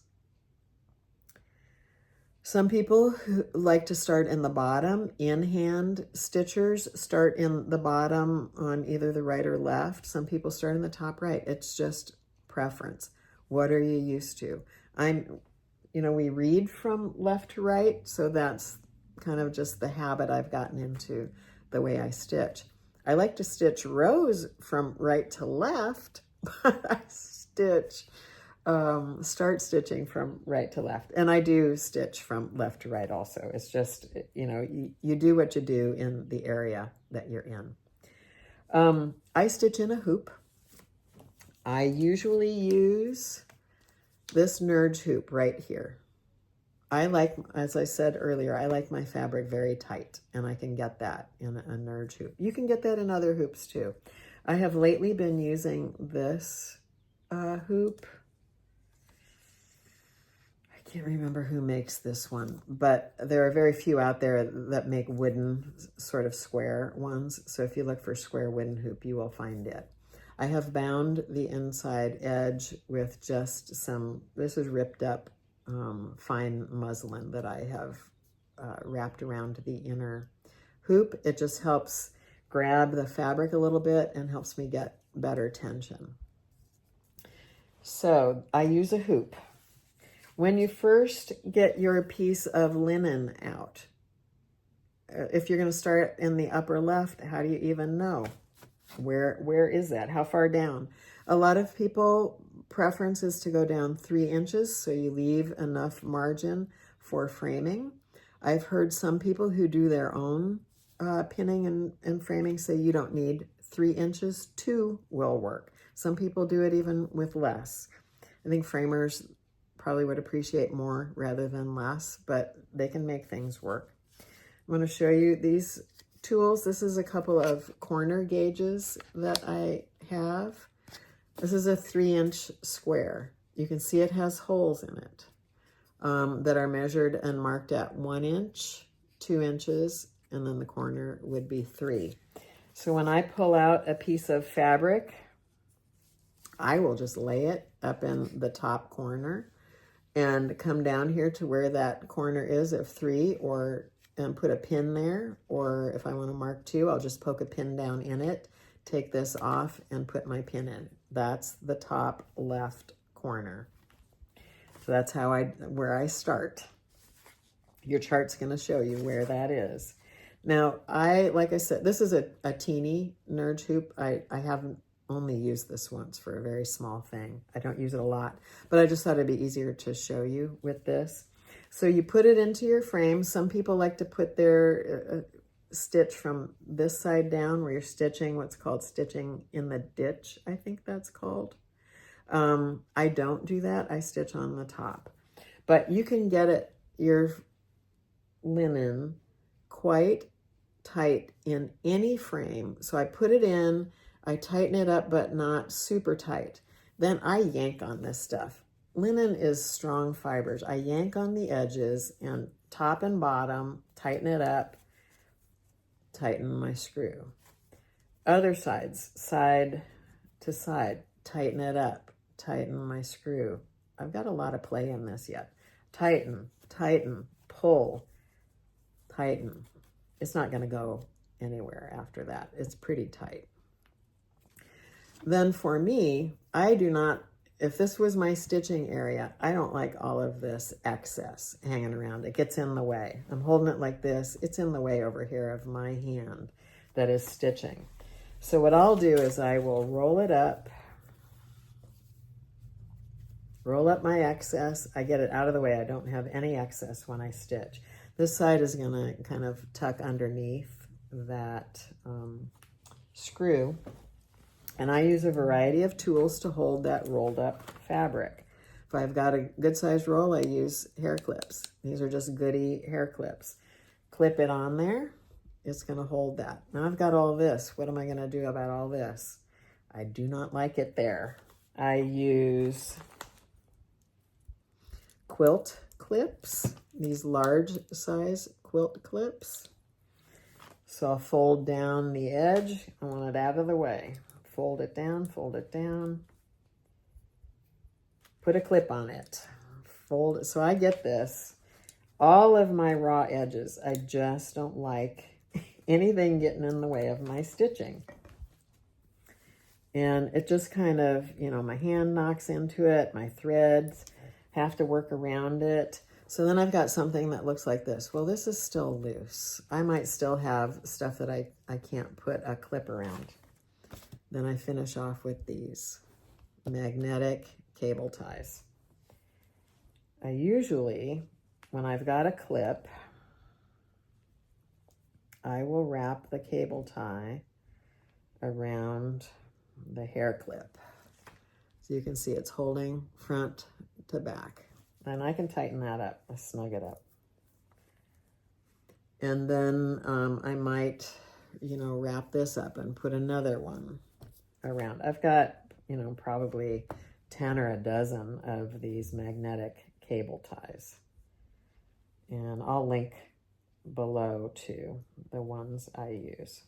Some people who like to start in the bottom. In-hand stitchers start in the bottom on either the right or left. Some people start in the top right. It's just preference. What are you used to? We read from left to right, so that's kind of just the habit I've gotten into the way I stitch. I like to stitch rows from right to left, but I start stitching from right to left. And I do stitch from left to right also. It's just, you do what you do in the area that you're in. I stitch in a hoop. I usually use this Nerge hoop right here. I like, as I said earlier, I like my fabric very tight, and I can get that in a Nerge hoop. You can get that in other hoops too. I have lately been using this hoop. I can't remember who makes this one, but there are very few out there that make wooden sort of square ones. So if you look for square wooden hoop, you will find it. I have bound the inside edge with just some, this is ripped up fine muslin that I have wrapped around the inner hoop. It just helps grab the fabric a little bit and helps me get better tension. So I use a hoop. When you first get your piece of linen out, if you're going to start in the upper left, how do you even know? Where is that? How far down? A lot of people preference is to go down 3 inches, so you leave enough margin for framing. I've heard some people who do their own pinning and framing say you don't need 3 inches, 2 will work. Some people do it even with less. I think framers probably would appreciate more rather than less, but they can make things work. I'm going to show you these tools. This is a couple of corner gauges that I have. This is a 3-inch square. You can see it has holes in it that are measured and marked at 1 inch, 2 inches, and then the corner would be 3. So when I pull out a piece of fabric, I will just lay it up in the top corner and come down here to where that corner is of 3, and put a pin there, or if I want to mark 2, I'll just poke a pin down in it, take this off, and put my pin in. That's the top left corner. So that's where I start. Your chart's going to show you where that is. Now, like I said, this is a teeny Nerge hoop. I haven't only used this once for a very small thing. I don't use it a lot, but I just thought it'd be easier to show you with this. So you put it into your frame. Some people like to put their stitch from this side down where you're stitching, what's called stitching in the ditch, I think that's called. I don't do that. I stitch on the top. But you can get your linen quite tight in any frame. So I put it in, I tighten it up, but not super tight. Then I yank on this stuff. Linen is strong fibers. I yank on the edges and top and bottom, tighten it up, tighten my screw. Other sides, side to side, tighten it up, tighten my screw. I've got a lot of play in this yet. Tighten, tighten, pull, tighten. It's not going to go anywhere after that. It's pretty tight. Then for me, I do not, if this was my stitching area, I don't like all of this excess hanging around. It gets in the way. I'm holding it like this. It's in the way over here of my hand that is stitching. So what I'll do is I will roll it up, roll up my excess. I get it out of the way. I don't have any excess when I stitch. This side is going to kind of tuck underneath that screw. And I use a variety of tools to hold that rolled up fabric. If I've got a good sized roll, I use hair clips. These are just goody hair clips. Clip it on there. It's going to hold that. Now I've got all this. What am I going to do about all this? I do not like it there. I use quilt clips, these large size quilt clips. So I'll fold down the edge. I want it out of the way. Fold it down, put a clip on it, fold it. So I get this, all of my raw edges. I just don't like anything getting in the way of my stitching. And it just kind of, my hand knocks into it, my threads have to work around it. So then I've got something that looks like this. Well, this is still loose. I might still have stuff that I can't put a clip around. Then I finish off with these magnetic cable ties. I usually, when I've got a clip, I will wrap the cable tie around the hair clip. So you can see it's holding front to back. And I can tighten that up, snug it up. And then I might, wrap this up and put another one around. I've got, probably 10 or a dozen of these magnetic cable ties. And I'll link below to the ones I use.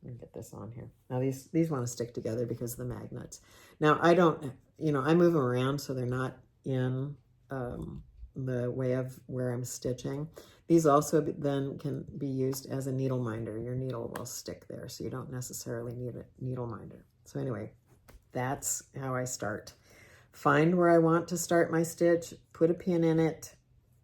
Let me get this on here. Now these want to stick together because of the magnets. Now I don't, I move them around so they're not in the way of where I'm stitching. These also then can be used as a needle minder. Your needle will stick there, so you don't necessarily need a needle minder. So anyway, that's how I start. Find where I want to start my stitch, put a pin in it,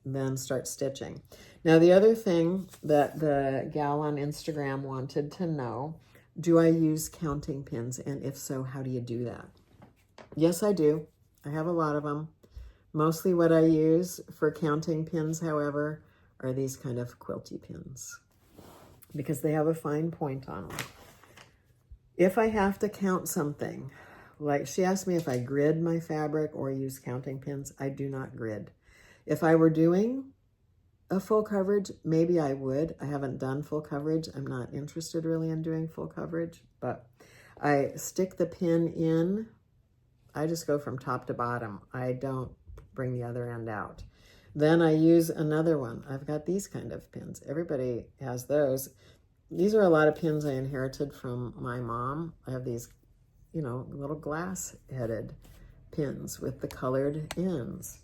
then start stitching. Now the other thing that the gal on Instagram wanted to know, do I use counting pins? And if so, how do you do that? Yes, I do. I have a lot of them. Mostly what I use for counting pins, however, are these kind of quilty pins because they have a fine point on them. If I have to count something, like she asked me if I grid my fabric or use counting pins, I do not grid. If I were doing a full coverage, maybe I would. I haven't done full coverage. I'm not interested really in doing full coverage, but I stick the pin in. I just go from top to bottom. I don't bring the other end out. Then I use another one. I've got these kind of pins. Everybody has those. These are a lot of pins I inherited from my mom. I have these, little glass-headed pins with the colored ends.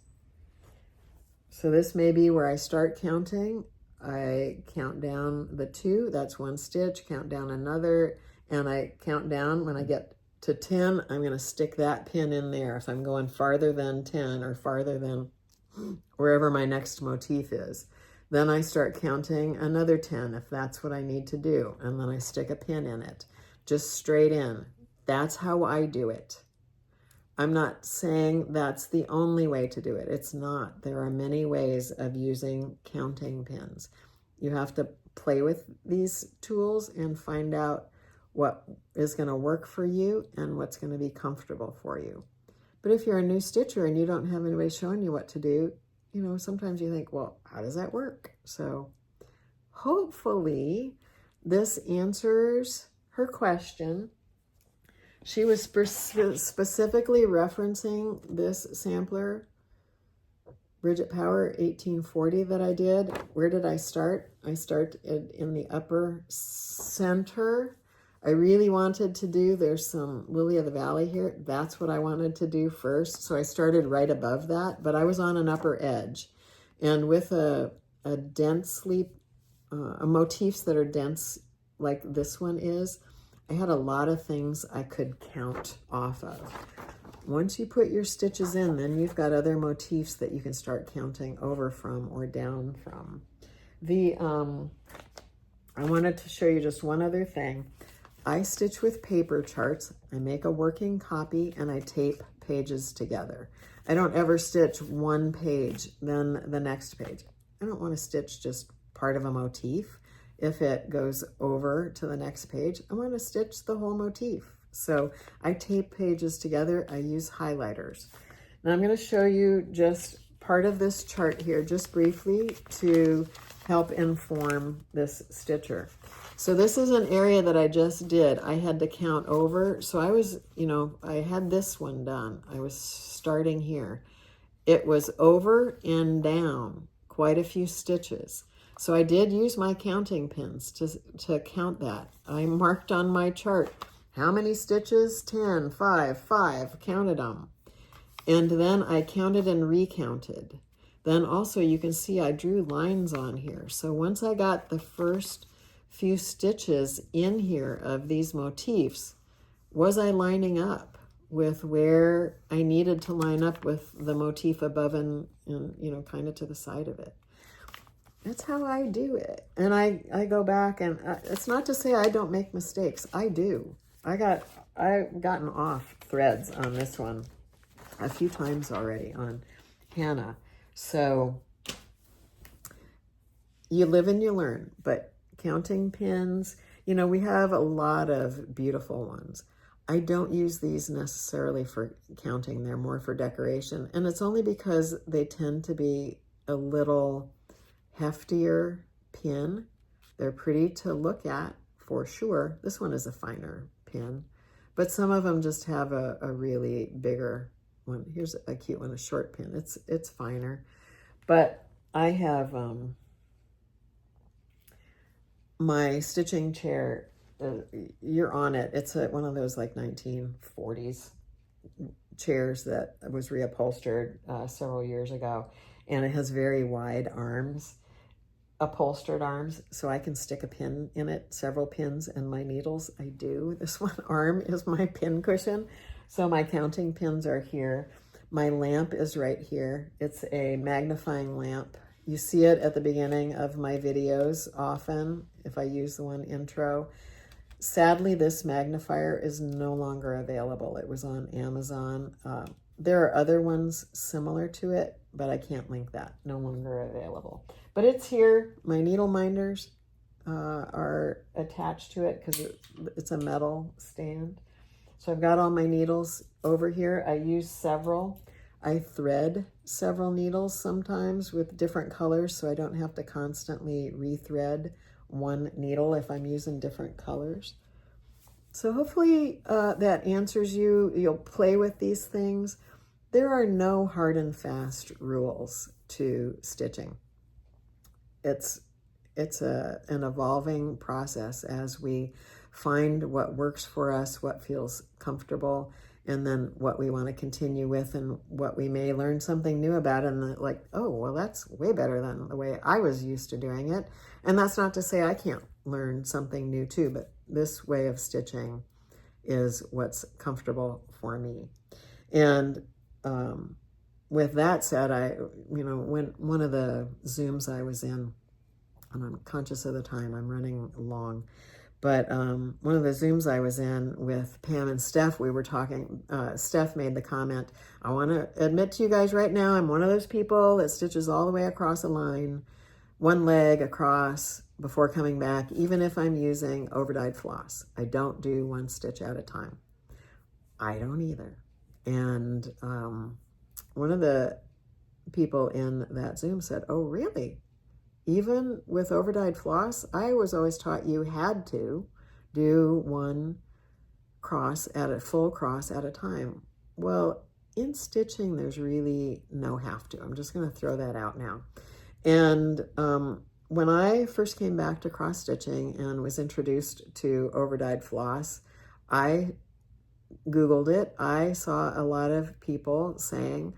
So this may be where I start counting. I count down the 2, that's 1 stitch, count down another, and I count down. When I get to 10, I'm going to stick that pin in there. If I'm going farther than 10 or farther than wherever my next motif is, then I start counting another 10 if that's what I need to do, and then I stick a pin in it, just straight in. That's how I do it. I'm not saying that's the only way to do it. It's not. There are many ways of using counting pins. You have to play with these tools and find out what is going to work for you and what's going to be comfortable for you. But if you're a new stitcher and you don't have anybody showing you what to do, sometimes you think, well, how does that work? So hopefully this answers her question. She was specifically referencing this sampler, Bridget Power 1840 that I did. Where did I start? I started in the upper center. I really wanted to do, there's some Lily of the Valley here. That's what I wanted to do first. So I started right above that, but I was on an upper edge. And with a densely, motifs that are dense like this one is, I had a lot of things I could count off of. Once you put your stitches in, then you've got other motifs that you can start counting over from or down from. I wanted to show you just one other thing. I stitch with paper charts. I make a working copy and I tape pages together. I don't ever stitch one page, then the next page. I don't want to stitch just part of a motif. If it goes over to the next page, I want to stitch the whole motif. So I tape pages together. I use highlighters. Now I'm going to show you just part of this chart here, just briefly, to help inform this stitcher. So this is an area that I just did. I had to count over. So I was, I had this one done. I was starting here. It was over and down quite a few stitches. So I did use my counting pins to count that. I marked on my chart how many stitches, 10, 5, counted them. And then I counted and recounted. Then also you can see I drew lines on here. So once I got the first few stitches in here of these motifs, was I lining up with where I needed to line up with the motif above and kind of to the side of it? That's how I do it. And I go back, and it's not to say I don't make mistakes. I do. I've gotten off threads on this one a few times already on Hannah. So you live and you learn, but counting pins, we have a lot of beautiful ones. I don't use these necessarily for counting. They're more for decoration. And it's only because they tend to be a little heftier pin. They're pretty to look at for sure. This one is a finer pin, but some of them just have a really bigger one. Here's a cute one, a short pin. It's finer, but I have my stitching chair. You're on it. It's one of those like 1940s chairs that was reupholstered several years ago, and it has very wide arms, upholstered arms, so I can stick a pin in it, several pins, and my needles. I do. This one arm is my pin cushion, so my counting pins are here. My lamp is right here. It's a magnifying lamp. You see it at the beginning of my videos often if I use the one intro. Sadly, this magnifier is no longer available. It was on Amazon. There are other ones similar to it, but I can't link that. No longer available. But it's here. My needle minders are attached to it because it's a metal stand. So I've got all my needles over here. I use several. I thread several needles sometimes with different colors, so I don't have to constantly rethread one needle if I'm using different colors. So hopefully that answers you. You'll play with these things. There are no hard and fast rules to stitching. It's an evolving process as we find what works for us, what feels comfortable, and then what we want to continue with and what we may learn something new about, and like, oh, well, that's way better than the way I was used to doing it. And that's not to say I can't learn something new too, but this way of stitching is what's comfortable for me. And with that said, when one of the Zooms I was in, and I'm conscious of the time, I'm running long, but one of the Zooms I was in with Pam and Steph, we were talking, Steph made the comment, I want to admit to you guys right now, I'm one of those people that stitches all the way across a line, one leg across before coming back, even if I'm using overdyed floss. I don't do one stitch at a time. I don't either. And one of the people in that Zoom said, oh, really? Even with overdyed floss? I was always taught you had to do one cross at a full cross at a time. Well, in stitching, there's really no have to. I'm just going to throw that out now. And when I first came back to cross stitching and was introduced to overdyed floss, I Googled it. I saw a lot of people saying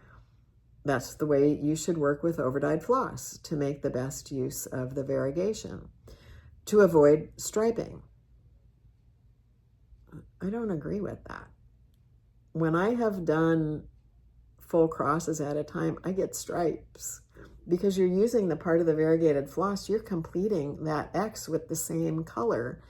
that's the way you should work with overdyed floss to make the best use of the variegation, to avoid striping. I don't agree with that. When I have done full crosses at a time, I get stripes because you're using the part of the variegated floss, you're completing that X with the same color.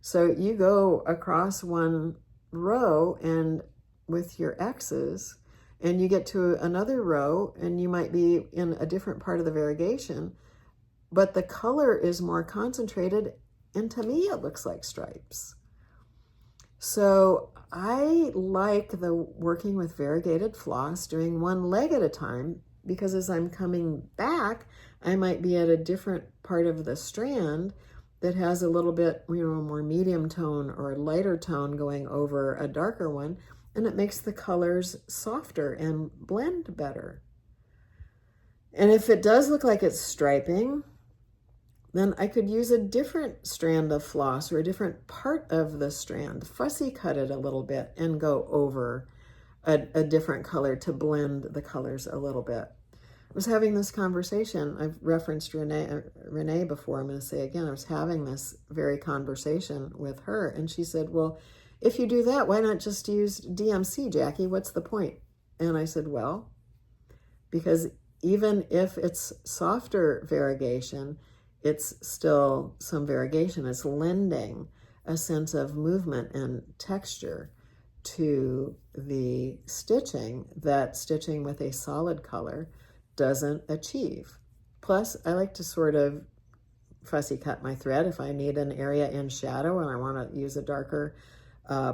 So you go across one row and with your X's, and you get to another row and you might be in a different part of the variegation, but the color is more concentrated, and to me it looks like stripes. So I like the working with variegated floss, doing one leg at a time, because as I'm coming back, I might be at a different part of the strand that has a little bit, more medium tone or lighter tone going over a darker one, and it makes the colors softer and blend better. And if it does look like it's striping, then I could use a different strand of floss or a different part of the strand, fussy cut it a little bit and go over a different color to blend the colors a little bit. I was having this conversation, I've referenced Renee before, I'm going to say again, I was having this very conversation with her, and she said, well, if you do that, why not just use DMC, Jackie? What's the point? And I said, well, because even if it's softer variegation, it's still some variegation. It's lending a sense of movement and texture to the stitching that stitching with a solid color doesn't achieve. Plus, I like to sort of fussy cut my thread if I need an area in shadow and I want to use a darker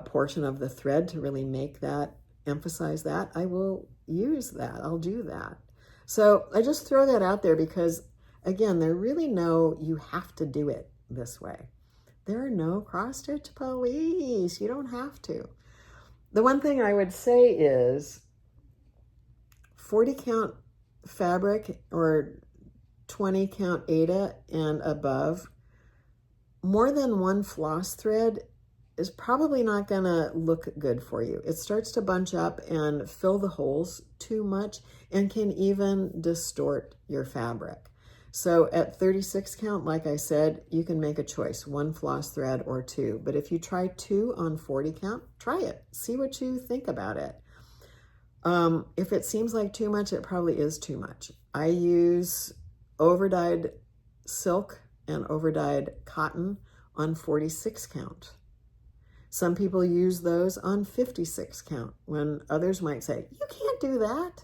portion of the thread to really make that, emphasize that, I will use that. I'll do that. So I just throw that out there because, again, there really no, you have to do it this way. There are no cross-stitch police. You don't have to. The one thing I would say is 40 count fabric or 20 count Aida and above, more than one floss thread is probably not going to look good for you. It starts to bunch up and fill the holes too much and can even distort your fabric. So at 36 count, like I said, you can make a choice, one floss thread or two. But if you try two on 40 count, try it. See what you think about it. If it seems like too much, it probably is too much. I use overdyed silk and overdyed cotton on 46 count. Some people use those on 56 count, when others might say, you can't do that.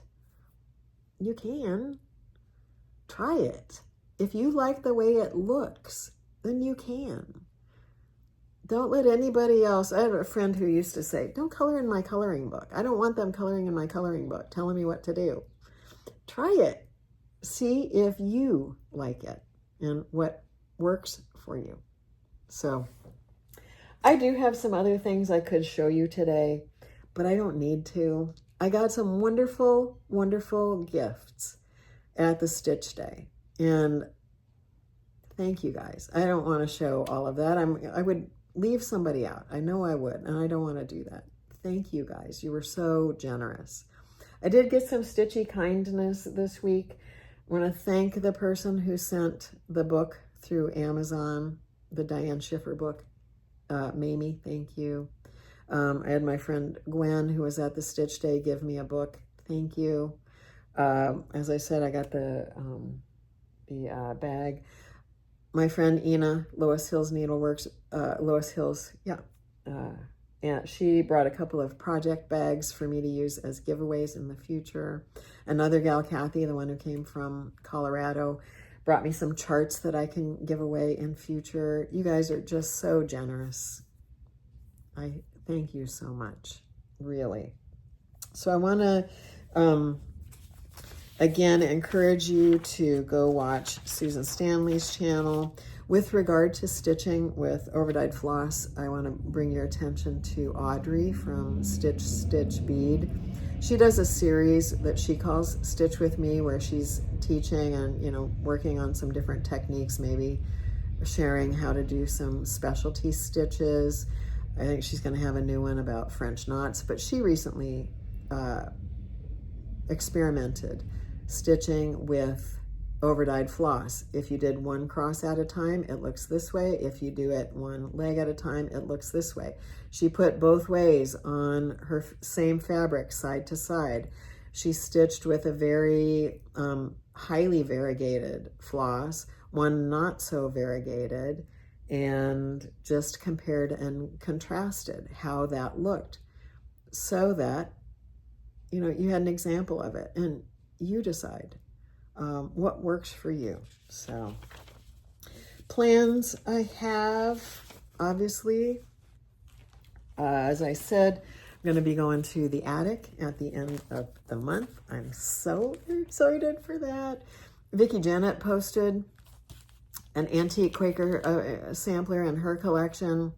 You can. Try it. If you like the way it looks, then you can. Don't let anybody else. I have a friend who used to say, don't color in my coloring book. I don't want them coloring in my coloring book, telling me what to do. Try it. See if you like it and what works for you. So I do have some other things I could show you today, but I don't need to. I got some wonderful, wonderful gifts at the Stitch Day. And thank you guys. I don't want to show all of that. I would leave somebody out. I know I would, and I don't want to do that. Thank you guys. You were so generous. I did get some stitchy kindness this week. I want to thank the person who sent the book through Amazon, the Diane Schiffer book. Mamie, thank you. I had my friend Gwen, who was at the Stitch Day, give me a book. Thank you. As I said, I got the bag. My friend Ina, Lois Hills Needleworks, and she brought a couple of project bags for me to use as giveaways in the future. Another gal, Kathy, the one who came from Colorado, brought me some charts that I can give away in future. You guys are just so generous. I thank you so much, really. So I want to again encourage you to go watch Susan Stanley's channel. With regard to stitching with overdyed floss, I want to bring your attention to Audrey from Stitch Stitch Bead. She does a series that she calls Stitch With Me, where she's teaching and, you know, working on some different techniques, maybe sharing how to do some specialty stitches. I think she's going to have a new one about French knots, but she recently experimented stitching with overdyed floss. If you did one cross at a time, it looks this way. If you do it one leg at a time, it looks this way. She put both ways on her same fabric, side to side. She stitched with a very highly variegated floss, one not so variegated, and just compared and contrasted how that looked, so that, you know, you had an example of it and you decide what works for you. So plans I have, obviously, as I said, I'm going to be going to the attic at the end of the month. I'm so excited for that. Vicki Janet posted an antique Quaker sampler in her collection,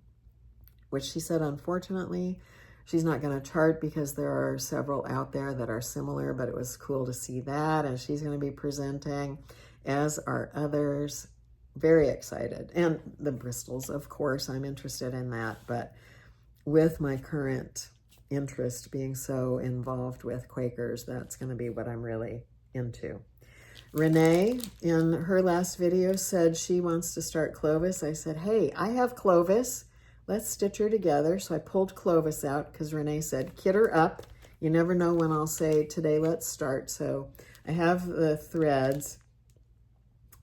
which she said, unfortunately, she's not going to chart because there are several out there that are similar, but it was cool to see that. And she's going to be presenting, as are others. Very excited. And the Bristols, of course, I'm interested in that. But with my current interest being so involved with Quakers, that's going to be what I'm really into. Renee, in her last video, said she wants to start Clovis. I said, hey, I have Clovis. Let's stitch her together. So I pulled Clovis out because Renee said, kit her up. You never know when I'll say, today, let's start. So I have the threads.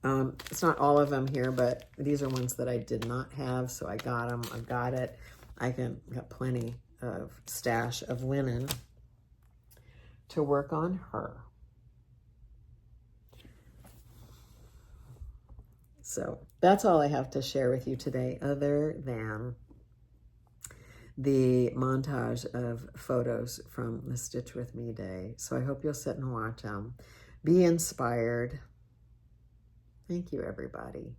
It's not all of them here, but these are ones that I did not have. So I got them. I got it. Got plenty of stash of linen to work on her. So that's all I have to share with you today, other than the montage of photos from the Stitch With Me day. So I hope you'll sit and watch them. Be inspired. Thank you, everybody.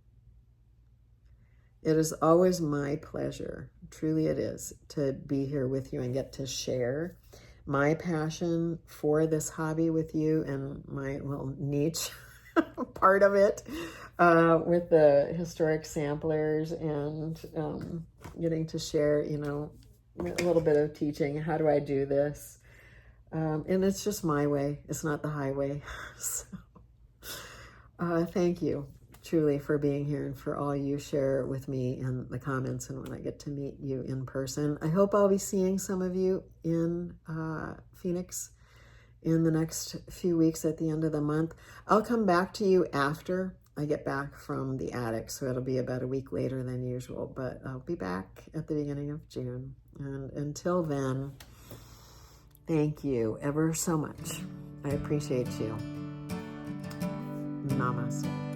It is always my pleasure, truly it is, to be here with you and get to share my passion for this hobby with you and my little niche part of it with the historic samplers and getting to share, you know, a little bit of teaching. How do I do this? And it's just my way. It's not the highway. So, thank you truly for being here and for all you share with me in the comments and when I get to meet you in person. I hope I'll be seeing some of you in Phoenix in the next few weeks at the end of the month. I'll come back to you after I get back from the attic, so it'll be about a week later than usual, but I'll be back at the beginning of June. And until then, thank you ever so much. I appreciate you. Namaste.